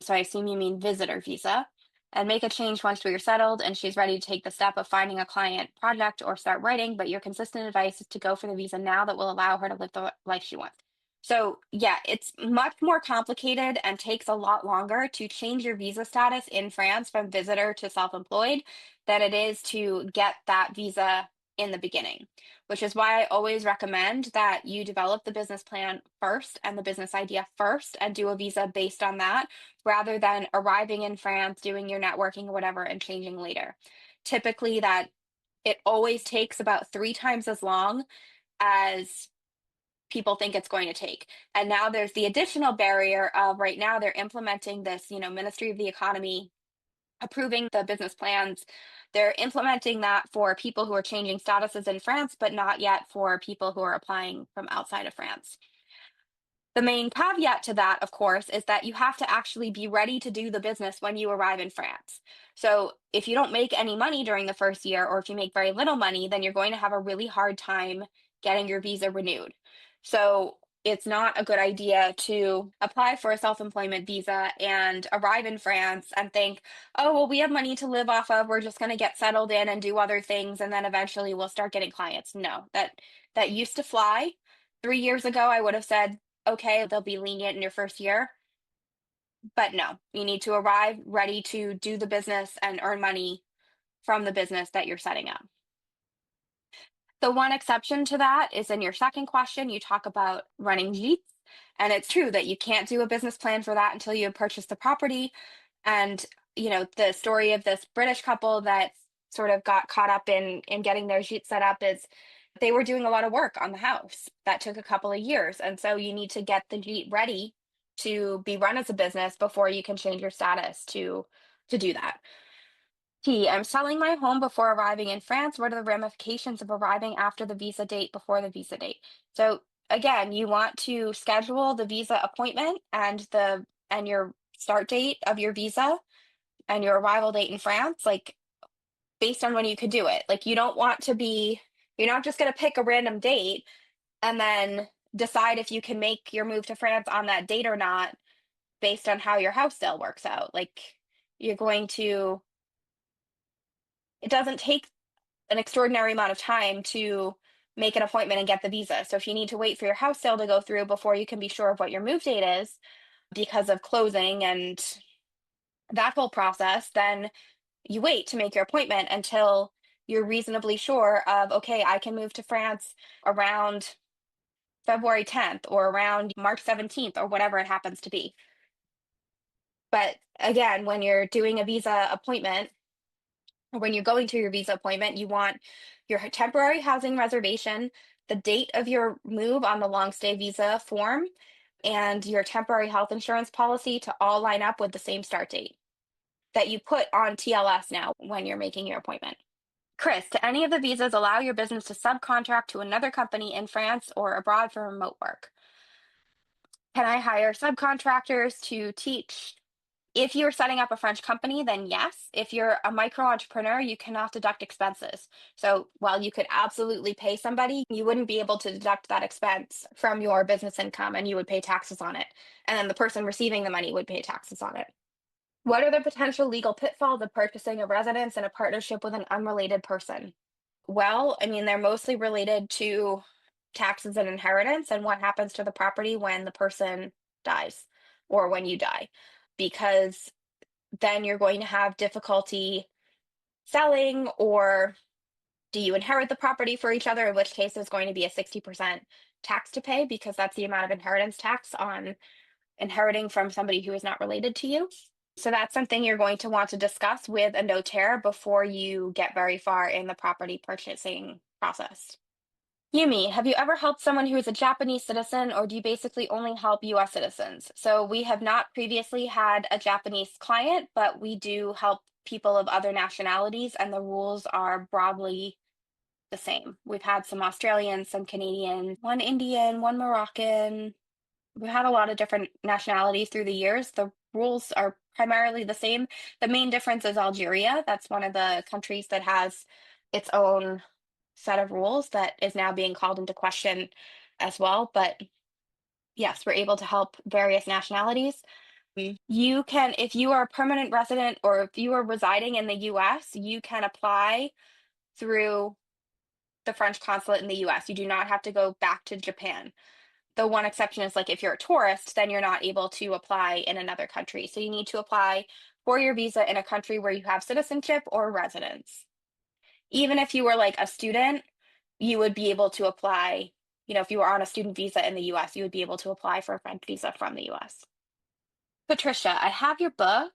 So I assume you mean visitor visa, and make a change once we're settled and she's ready to take the step of finding a client project or start writing. But your consistent advice is to go for the visa now that will allow her to live the life she wants. So, yeah, it's much more complicated and takes a lot longer to change your visa status in France from visitor to self employed than it is to get that visa in the beginning, which is why I always recommend that you develop the business plan first and the business idea first and do a visa based on that rather than arriving in France, doing your networking or whatever, and changing later. Typically, that it always takes about 3 times as long as people think it's going to take. And now there's the additional barrier of right now they're implementing this, Ministry of the Economy approving the business plans. They're implementing that for people who are changing statuses in France, but not yet for people who are applying from outside of France. The main caveat to that, of course, is that you have to actually be ready to do the business when you arrive in France. So if you don't make any money during the first year, or if you make very little money, then you're going to have a really hard time getting your visa renewed. So it's not a good idea to apply for a self-employment visa and arrive in France and think, oh, well, we have money to live off of. We're just going to get settled in and do other things, and then eventually we'll start getting clients. No, that used to fly. 3 years ago, I would have said, okay, they'll be lenient in your first year. But no, you need to arrive ready to do the business and earn money from the business that you're setting up. The one exception to that is in your second question, you talk about running Jeeps. And it's true that you can't do a business plan for that until you have purchased the property. And, the story of this British couple that sort of got caught up in getting their Jeep set up is they were doing a lot of work on the house. That took a couple of years. And so you need to get the Jeep ready to be run as a business before you can change your status to do that. I'm selling my home before arriving in France. What are the ramifications of arriving after the visa date before the visa date? So again, you want to schedule the visa appointment and your start date of your visa and your arrival date in France, like based on when you could do it. Like you're not just going to pick a random date and then decide if you can make your move to France on that date or not based on how your house sale works out. Like you're going to, it doesn't take an extraordinary amount of time to make an appointment and get the visa. So if you need to wait for your house sale to go through before you can be sure of what your move date is because of closing and that whole process, then you wait to make your appointment until you're reasonably sure of, okay, I can move to France around February 10th or around March 17th or whatever it happens to be. But again, when you're doing a visa appointment, or when you're going to your visa appointment, you want your temporary housing reservation, the date of your move on the long stay visa form, and your temporary health insurance policy to all line up with the same start date that you put on TLS now when you're making your appointment. Chris, do any of the visas allow your business to subcontract to another company in France or abroad for remote work? Can I hire subcontractors to teach? If you're setting up a French company, then yes. If you're a micro entrepreneur, you cannot deduct expenses. So while you could absolutely pay somebody, you wouldn't be able to deduct that expense from your business income and you would pay taxes on it. And then the person receiving the money would pay taxes on it. What are the potential legal pitfalls of purchasing a residence in a partnership with an unrelated person? Well, I mean, they're mostly related to taxes and inheritance and what happens to the property when the person dies or when you die, because then you're going to have difficulty selling, or do you inherit the property for each other, in which case there's going to be a 60% tax to pay because that's the amount of inheritance tax on inheriting from somebody who is not related to you. So that's something you're going to want to discuss with a notaire before you get very far in the property purchasing process. Yumi, have you ever helped someone who is a Japanese citizen, or do you basically only help US citizens? So we have not previously had a Japanese client, but we do help people of other nationalities, and the rules are broadly the same. We've had some Australians, some Canadian, one Indian, one Moroccan. We've had a lot of different nationalities through the years. The rules are primarily the same. The main difference is Algeria. That's one of the countries that has its own set of rules that is now being called into question as well. But yes, we're able to help various nationalities. You can, if you are a permanent resident or if you are residing in the US, you can apply through the French consulate in the US. You do not have to go back to Japan. The one exception is like if you're a tourist, then you're not able to apply in another country. So you need to apply for your visa in a country where you have citizenship or residence. Even if you were like a student, you would be able to apply, if you were on a student visa in the US, you would be able to apply for a French visa from the US. Patricia, I have your book.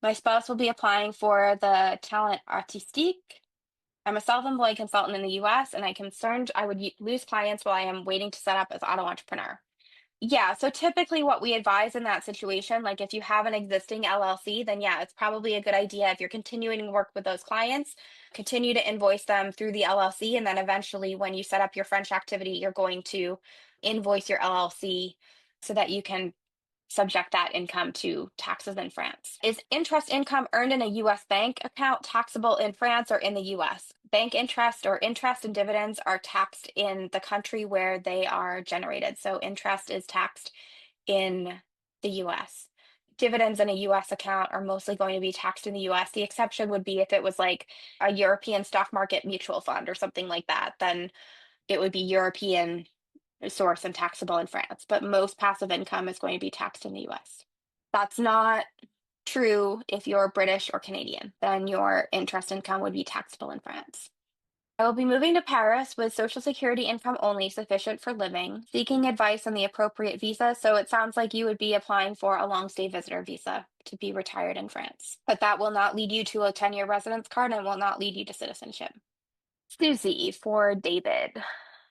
My spouse will be applying for the talent artistique. I'm a self-employed consultant in the US, and I'm concerned I would lose clients while I am waiting to set up as auto entrepreneur. Yeah, so typically what we advise in that situation, like if you have an existing LLC, then yeah, it's probably a good idea if you're continuing to work with those clients, continue to invoice them through the LLC, and then eventually when you set up your French activity, you're going to invoice your LLC so that you can subject that income to taxes in France. Is interest income earned in a US bank account taxable in France or in the US? Bank interest or interest and dividends are taxed in the country where they are generated. So interest is taxed in the US. Dividends in a US account are mostly going to be taxed in the US. The exception would be if it was like a European stock market mutual fund or something like that, then it would be European source and taxable in France, but most passive income is going to be taxed in the US. That's not true if you're British or Canadian, then your interest income would be taxable in France. I will be moving to Paris with Social Security income only sufficient for living, seeking advice on the appropriate visa. So it sounds like you would be applying for a long stay visitor visa to be retired in France, but that will not lead you to a 10-year residence card and will not lead you to citizenship. Susie for David.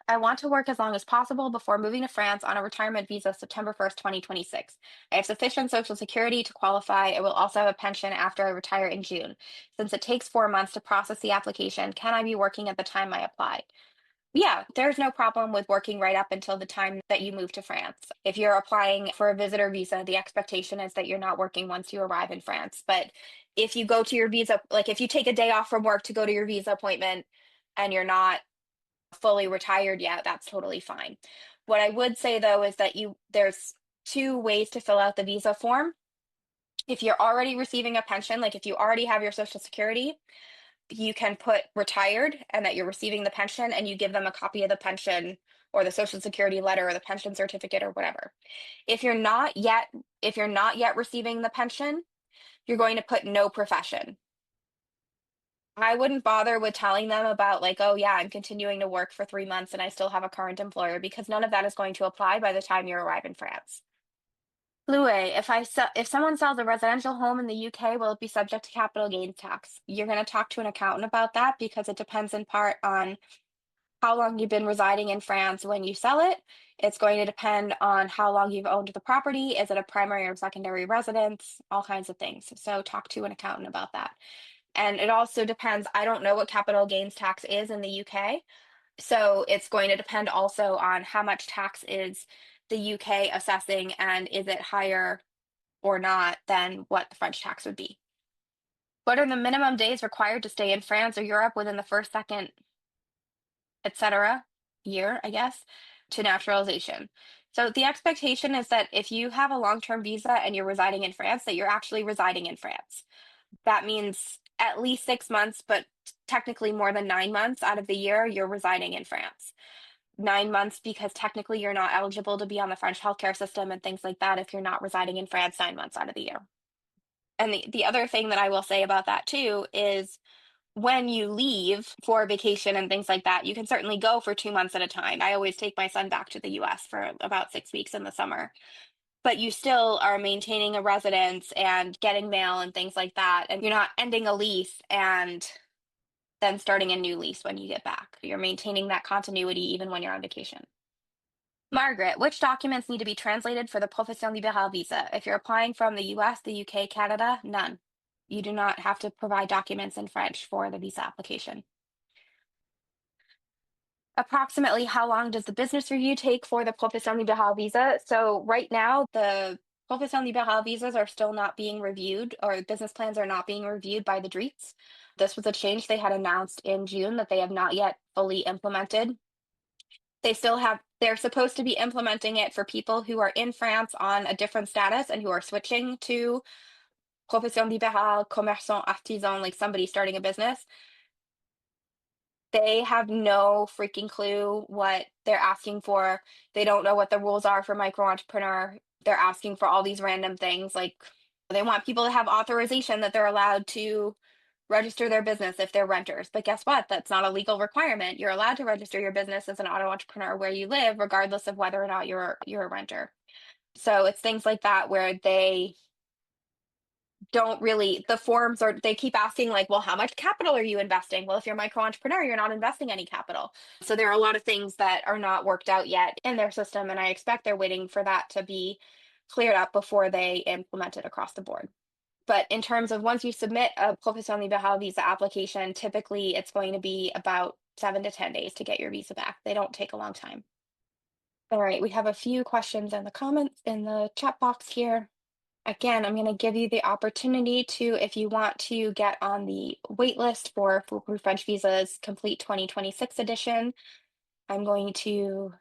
I want to work as long as possible before moving to France on a retirement visa September 1st, 2026. I have sufficient Social Security to qualify. I will also have a pension after I retire in June. Since it takes 4 months to process the application, can I be working at the time I apply? Yeah, there's no problem with working right up until the time that you move to France. If you're applying for a visitor visa, the expectation is that you're not working once you arrive in France. But if you go to your visa, like if you take a day off from work to go to your visa appointment and you're not fully retired yet, that's totally fine. What I would say though is that there's two ways to fill out the visa form. If you're already receiving a pension, like if you already have your Social Security, you can put retired and that you're receiving the pension and you give them a copy of the pension or the Social Security letter or the pension certificate or whatever. If you're not yet receiving the pension, you're going to put no profession. I wouldn't bother with telling them about like, oh yeah, I'm continuing to work for 3 months and I still have a current employer because none of that is going to apply by the time you arrive in France. Louis, if someone sells a residential home in the UK, will it be subject to capital gains tax? You're going to talk to an accountant about that because it depends in part on how long you've been residing in France when you sell it. It's going to depend on how long you've owned the property. Is it a primary or secondary residence? All kinds of things. So talk to an accountant about that. And it also depends, I don't know what capital gains tax is in the UK. So it's going to depend also on how much tax is the UK assessing and is it higher or not than what the French tax would be. What are the minimum days required to stay in France or Europe within the first, second, etc. year, I guess, to naturalization? So the expectation is that if you have a long-term visa and you're residing in France, that you're actually residing in France. That means at least 6 months, but technically more than 9 months out of the year, you're residing in France. 9 months because technically you're not eligible to be on the French healthcare system and things like that if you're not residing in France 9 months out of the year. And the other thing that I will say about that too is when you leave for vacation and things like that, you can certainly go for 2 months at a time. I always take my son back to the US for about 6 weeks in the summer, but you still are maintaining a residence and getting mail and things like that. And you're not ending a lease and then starting a new lease when you get back. You're maintaining that continuity even when you're on vacation. Margaret, which documents need to be translated for the Profession Libérale visa? If you're applying from the US, the UK, Canada, none. You do not have to provide documents in French for the visa application. Approximately how long does the business review take for the Profession Libérale visa? So right now, the Profession Libérale visas are still not being reviewed, or business plans are not being reviewed by the DREETs. This was a change they had announced in June that they have not yet fully implemented. They're supposed to be implementing it for people who are in France on a different status and who are switching to Profession Libérale, Commerçant, Artisan, like somebody starting a business. They have no freaking clue what they're asking for. They don't know what the rules are for micro entrepreneur. They're asking for all these random things. Like they want people to have authorization that they're allowed to register their business if they're renters. But guess what? That's not a legal requirement. You're allowed to register your business as an auto entrepreneur where you live, regardless of whether or not you're a renter. So it's things like that where they don't really, the forms are, they keep asking like, well, how much capital are you investing? Well, if you're a micro entrepreneur, you're not investing any capital. So there are a lot of things that are not worked out yet in their system, and I expect they're waiting for that to be cleared up before they implement it across the board. But in terms of once you submit a Profession Libérale visa application, typically it's going to be about 7 to 10 days to get your visa back. They don't take a long time. All right, we have a few questions in the comments in the chat box here. Again, I'm going to give you the opportunity to, if you want to get on the wait list for Foolproof French Visa's complete 2026 edition, I'm going to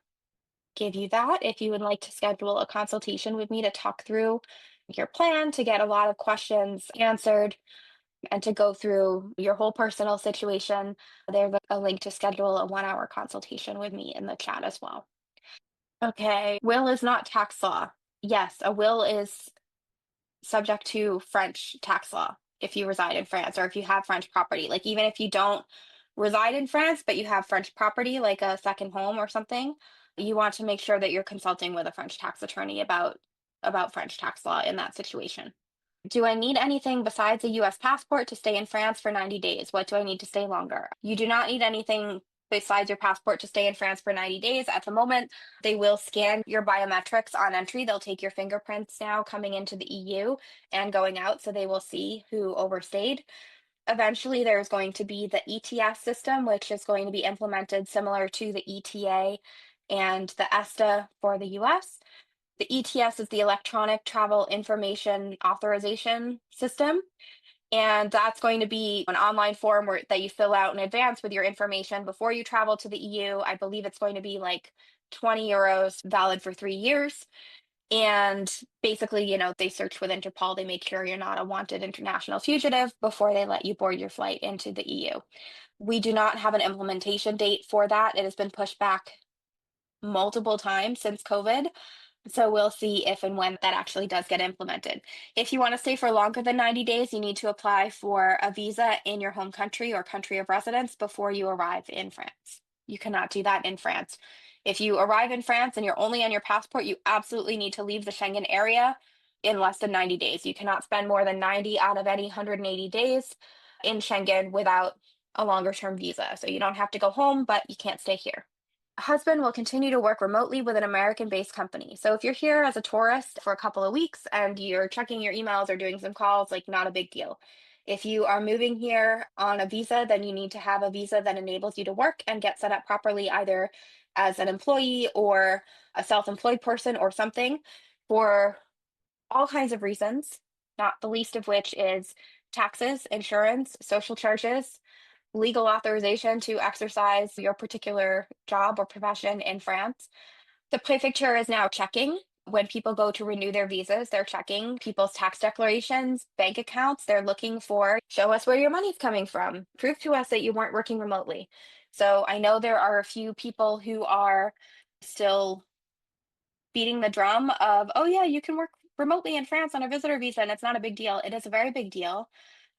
give you that. If you would like to schedule a consultation with me to talk through your plan, to get a lot of questions answered, and to go through your whole personal situation, there's a link to schedule a 1 hour consultation with me in the chat as well. Okay, will is not tax law. Yes, a will is subject to French tax law if you reside in France or if you have French property. Like even if you don't reside in France, but you have French property, like a second home or something, you want to make sure that you're consulting with a French tax attorney about French tax law in that situation. Do I need anything besides a US passport to stay in France for 90 days? What do I need to stay longer? You do not need anything besides your passport to stay in France for 90 days. At the moment, they will scan your biometrics on entry. They'll take your fingerprints now coming into the EU and going out, so they will see who overstayed. Eventually, there's going to be the ETS system, which is going to be implemented similar to the ETA and the ESTA for the US. The ETS is the Electronic Travel Information Authorization System. And that's going to be an online form that you fill out in advance with your information before you travel to the EU. I believe it's going to be like 20 euros, valid for 3 years. And basically, they search with Interpol. They make sure you're not a wanted international fugitive before they let you board your flight into the EU. We do not have an implementation date for that. It has been pushed back multiple times since COVID. So we'll see if and when that actually does get implemented. If you want to stay for longer than 90 days, you need to apply for a visa in your home country or country of residence before you arrive in France. You cannot do that in France. If you arrive in France and you're only on your passport, you absolutely need to leave the Schengen area in less than 90 days. You cannot spend more than 90 out of any 180 days in Schengen without a longer term visa. So you don't have to go home, but you can't stay here. Husband will continue to work remotely with an American-based company. So if you're here as a tourist for a couple of weeks and you're checking your emails or doing some calls, like not a big deal. If you are moving here on a visa, then you need to have a visa that enables you to work and get set up properly, either as an employee or a self-employed person or something, for all kinds of reasons, not the least of which is taxes, insurance, social charges, legal authorization to exercise your particular job or profession in France. The prefecture is now checking when people go to renew their visas, they're checking people's tax declarations, bank accounts. They're looking for, show us where your money's coming from. Prove to us that you weren't working remotely. So I know there are a few people who are still beating the drum of, oh yeah, you can work remotely in France on a visitor visa and it's not a big deal. It is a very big deal.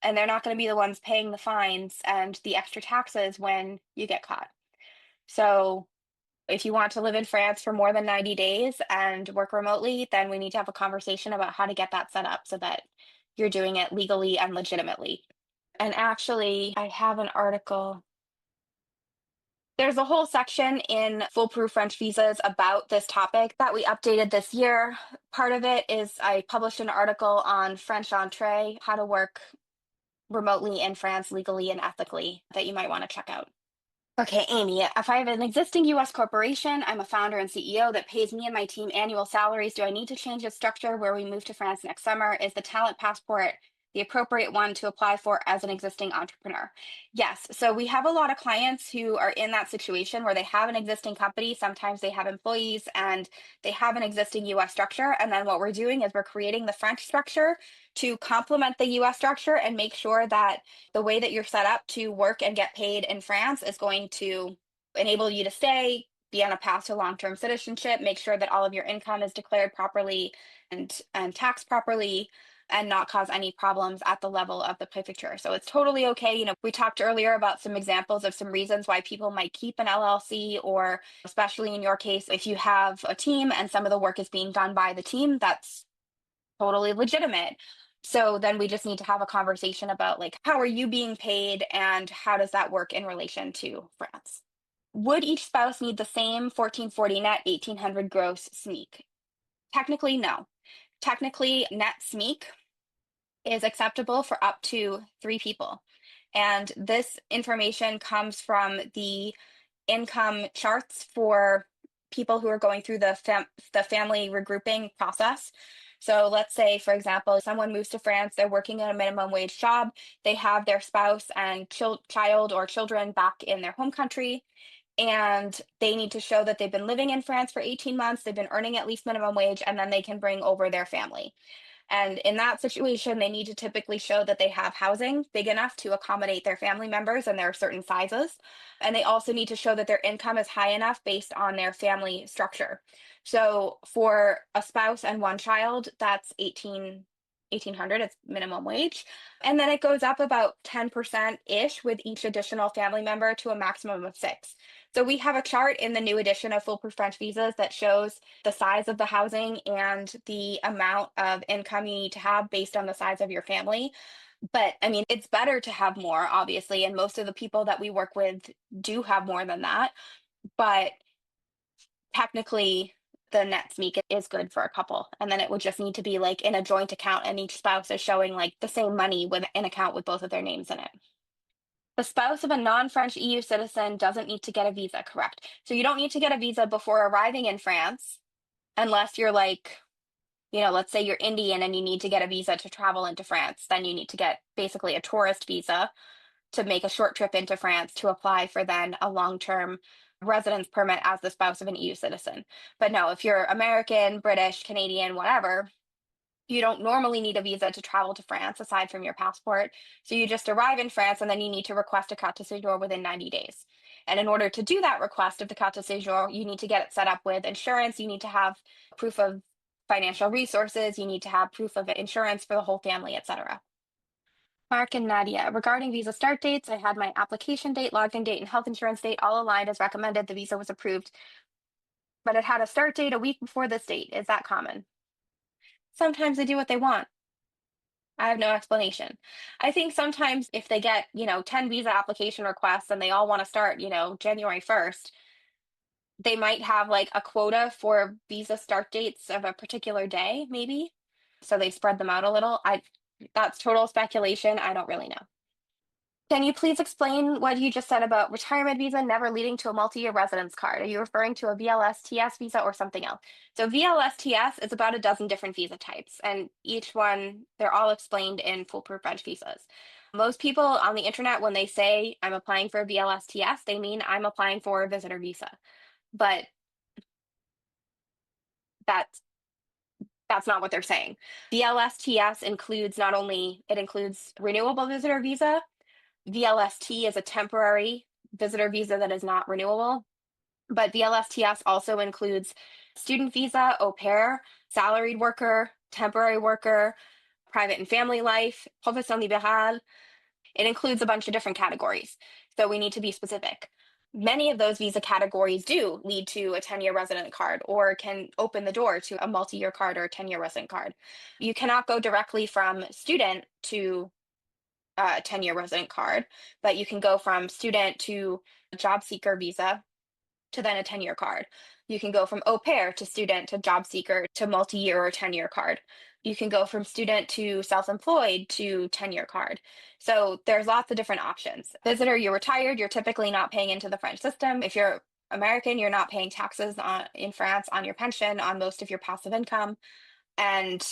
And they're not going to be the ones paying the fines and the extra taxes when you get caught. So if you want to live in France for more than 90 days and work remotely, then we need to have a conversation about how to get that set up so that you're doing it legally and legitimately. And actually, I have an article. There's a whole section in Foolproof French Visas about this topic that we updated this year. Part of it is I published an article on French Entree, how to work remotely in France legally and ethically, that you might want to check out. Okay, Amy, if I have an existing US corporation, I'm a founder and CEO that pays me and my team annual salaries. Do I need to change the structure where we move to France next summer? Is the talent passport the appropriate one to apply for as an existing entrepreneur? Yes. So we have a lot of clients who are in that situation where they have an existing company. Sometimes they have employees and they have an existing US structure. And then what we're doing is we're creating the French structure to complement the US structure and make sure that the way that you're set up to work and get paid in France is going to enable you to stay, be on a path to long-term citizenship, make sure that all of your income is declared properly and taxed properly and not cause any problems at the level of the prefecture. So it's totally okay. We talked earlier about some examples of some reasons why people might keep an LLC, or especially in your case, if you have a team and some of the work is being done by the team, that's totally legitimate. So then we just need to have a conversation about like, how are you being paid and how does that work in relation to France? Would each spouse need the same 1440 net, 1800 gross SMEEK? Technically, no. Technically, net SMEEK is acceptable for up to 3 people. And this information comes from the income charts for people who are going through the family regrouping process. So let's say, for example, someone moves to France, they're working at a minimum wage job, they have their spouse and child or children back in their home country, and they need to show that they've been living in France for 18 months, they've been earning at least minimum wage, and then they can bring over their family. And in that situation, they need to typically show that they have housing big enough to accommodate their family members, and there are certain sizes. And they also need to show that their income is high enough based on their family structure. So for a spouse and one child, that's 1800, it's minimum wage. And then it goes up about 10% ish with each additional family member to a maximum of six. So we have a chart in the new edition of Foolproof French Visas that shows the size of the housing and the amount of income you need to have based on the size of your family. But I mean, it's better to have more, obviously, and most of the people that we work with do have more than that. But technically, the net SMEEK is good for a couple. And then it would just need to be like in a joint account, and each spouse is showing like the same money with an account with both of their names in it. The spouse of a non-French EU citizen doesn't need to get a visa, correct? So you don't need to get a visa before arriving in France, unless you're like, let's say you're Indian and you need to get a visa to travel into France. Then you need to get basically a tourist visa to make a short trip into France to apply for then a long-term residence permit as the spouse of an EU citizen. But no, if you're American, British, Canadian, whatever, you don't normally need a visa to travel to France aside from your passport. So you just arrive in France and then you need to request a carte de séjour within 90 days. And in order to do that request of the carte de séjour, you need to get it set up with insurance. You need to have proof of financial resources. You need to have proof of insurance for the whole family, etc. Mark and Nadia, regarding visa start dates, I had my application date, login date, and health insurance date all aligned as recommended. The visa was approved, but it had a start date a week before this date. Is that common? Sometimes they do what they want. I have no explanation. I think sometimes if they get, 10 visa application requests and they all want to start, January 1st, they might have like a quota for visa start dates of a particular day, maybe. So they spread them out a little. That's total speculation. I don't really know. Can you please explain what you just said about retirement visa never leading to a multi-year residence card? Are you referring to a VLSTS visa or something else? So VLSTS is about a dozen different visa types, and each one, they're all explained in Foolproof French visas. Most people on the internet, when they say I'm applying for a VLSTS, they mean I'm applying for a visitor visa. But that's that's not what they're saying. VLSTS includes not only it includes renewable visitor visa. VLST is a temporary visitor visa that is not renewable, but VLSTS also includes student visa, au pair, salaried worker, temporary worker, private and family life, profession libérale. It includes a bunch of different categories. So we need to be specific. Many of those visa categories do lead to a 10-year resident card or can open the door to a multi-year card or a 10-year resident card. You cannot go directly from student to 10-year resident card, but you can go from student to job seeker visa. to then a 10-year card. You can go from au pair to student to job seeker to multi-year or 10-year card. You can go from student to self-employed to 10-year card. So there's lots of different options. Visitor, you're retired, you're typically not paying into the French system. If you're American, you're not paying taxes in France on your pension, on most of your passive income. And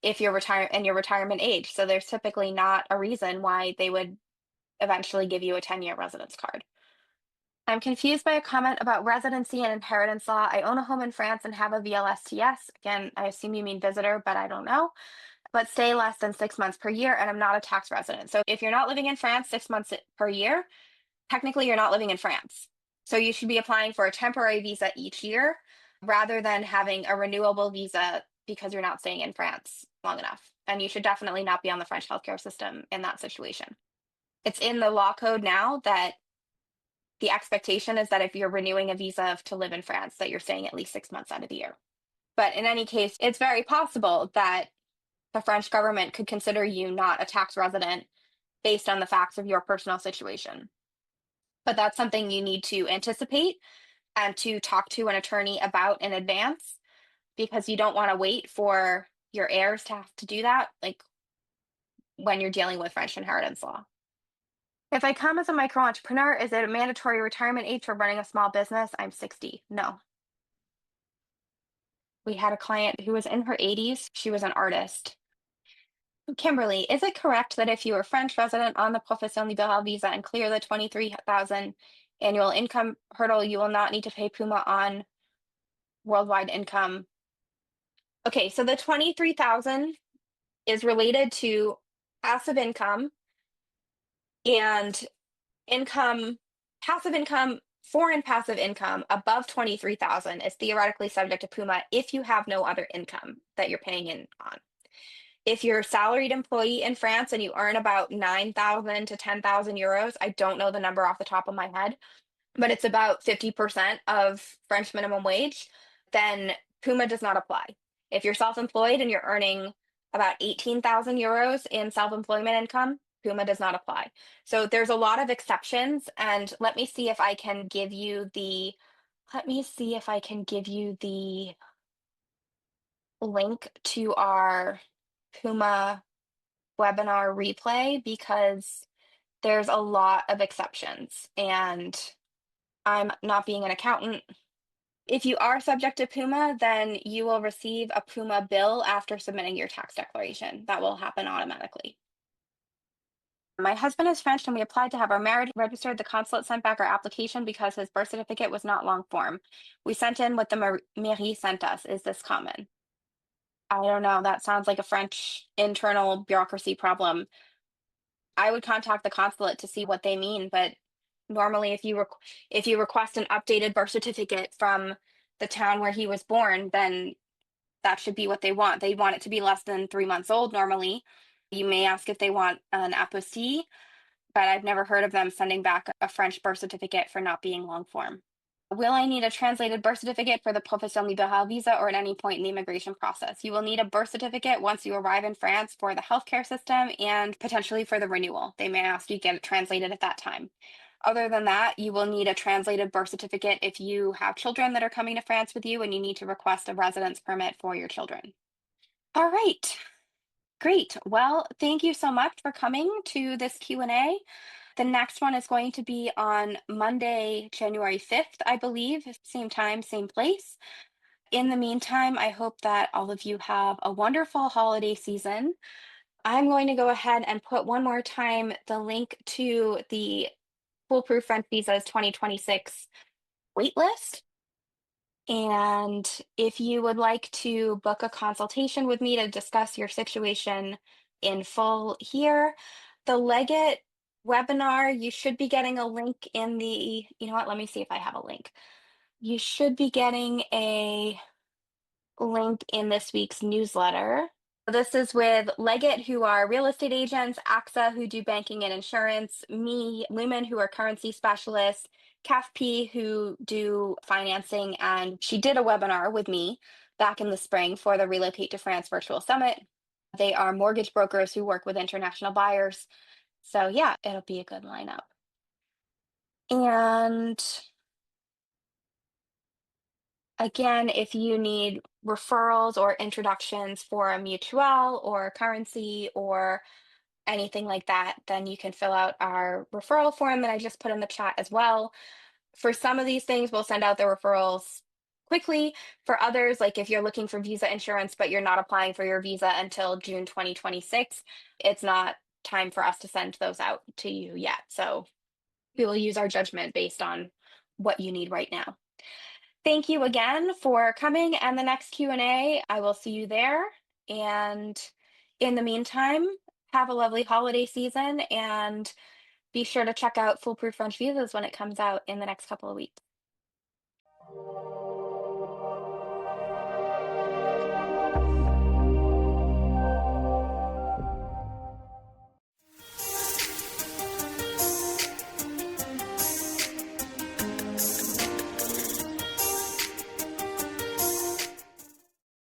if you're in your retirement age, so there's typically not a reason why they would eventually give you a 10-year residence card. I'm confused by a comment about residency and inheritance law. I own a home in France and have a VLSTS. Again, I assume you mean visitor, but I don't know. But stay less than 6 months per year, and I'm not a tax resident. So if you're not living in France 6 months per year, technically you're not living in France. So you should be applying for a temporary visa each year rather than having a renewable visa because you're not staying in France long enough. And you should definitely not be on the French healthcare system in that situation. It's in the law code now that the expectation is that if you're renewing a visa to live in France, that you're staying at least 6 months out of the year. But in any case, it's very possible that the French government could consider you not a tax resident based on the facts of your personal situation. But that's something you need to anticipate and to talk to an attorney about in advance, because you don't want to wait for your heirs to have to do that, like when you're dealing with French inheritance law. If I come as a micro entrepreneur, is it a mandatory retirement age for running a small business? I'm 60. No. We had a client who was in her 80s. She was an artist. Kimberly, is it correct that if you are French resident on the Profession Libérale visa and clear the 23,000 annual income hurdle, you will not need to pay PUMA on worldwide income? Okay, so the 23,000 is related to passive income and income, passive income, foreign passive income above 23,000 is theoretically subject to PUMA if you have no other income that you're paying in on. If you're a salaried employee in France and you earn about 9,000 to 10,000 euros, I don't know the number off the top of my head, but it's about 50% of French minimum wage, then PUMA does not apply. If you're self-employed and you're earning about 18,000 euros in self-employment income, PUMA does not apply. So there's a lot of exceptions, and let me see if I can give you the link to our PUMA webinar replay, because there's a lot of exceptions, and I'm not being an accountant. If you are subject to PUMA, then you will receive a PUMA bill after submitting your tax declaration. That will happen automatically. My husband is French and we applied to have our marriage registered. The consulate sent back our application because his birth certificate was not long form. We sent in what the mairie sent us. Is this common? I don't know. That sounds like a French internal bureaucracy problem. I would contact the consulate to see what they mean, but normally if you request an updated birth certificate from the town where he was born, then that should be what they want. They want it to be less than 3 months old normally. You may ask if they want an apostille, but I've never heard of them sending back a French birth certificate for not being long form. Will I need a translated birth certificate for the Profession Libérale visa or at any point in the immigration process? You will need a birth certificate once you arrive in France for the healthcare system and potentially for the renewal. They may ask you to get it translated at that time. Other than that, you will need a translated birth certificate if you have children that are coming to France with you and you need to request a residence permit for your children. All right, great. Well, thank you so much for coming to this Q&A. The next one is going to be on Monday, January 5th, I believe, same time, same place. In the meantime, I hope that all of you have a wonderful holiday season. I'm going to go ahead and put one more time the link to the Foolproof French Visas 2026 waitlist. And if you would like to book a consultation with me to discuss your situation in full here, the Leggett webinar, you should be getting a link in the, you know what, let me see if I have a link. You should be getting a link in this week's newsletter. This is with Leggett, who are real estate agents, AXA, who do banking and insurance, me, Lumen, who are currency specialists, CAFP, who do financing, and she did a webinar with me back in the spring for the Relocate to France Virtual Summit. They are mortgage brokers who work with international buyers. So yeah, it'll be a good lineup. And Again, if you need referrals or introductions for a mutual or currency or anything like that, then you can fill out our referral form that I just put in the chat as well. For some of these things, we'll send out the referrals quickly. For others, like if you're looking for visa insurance, but you're not applying for your visa until June 2026, it's not time for us to send those out to you yet. So we will use our judgment based on what you need right now. Thank you again for coming, and the next Q&A, I will see you there. And in the meantime, have a lovely holiday season and be sure to check out Foolproof French Visas when it comes out in the next couple of weeks.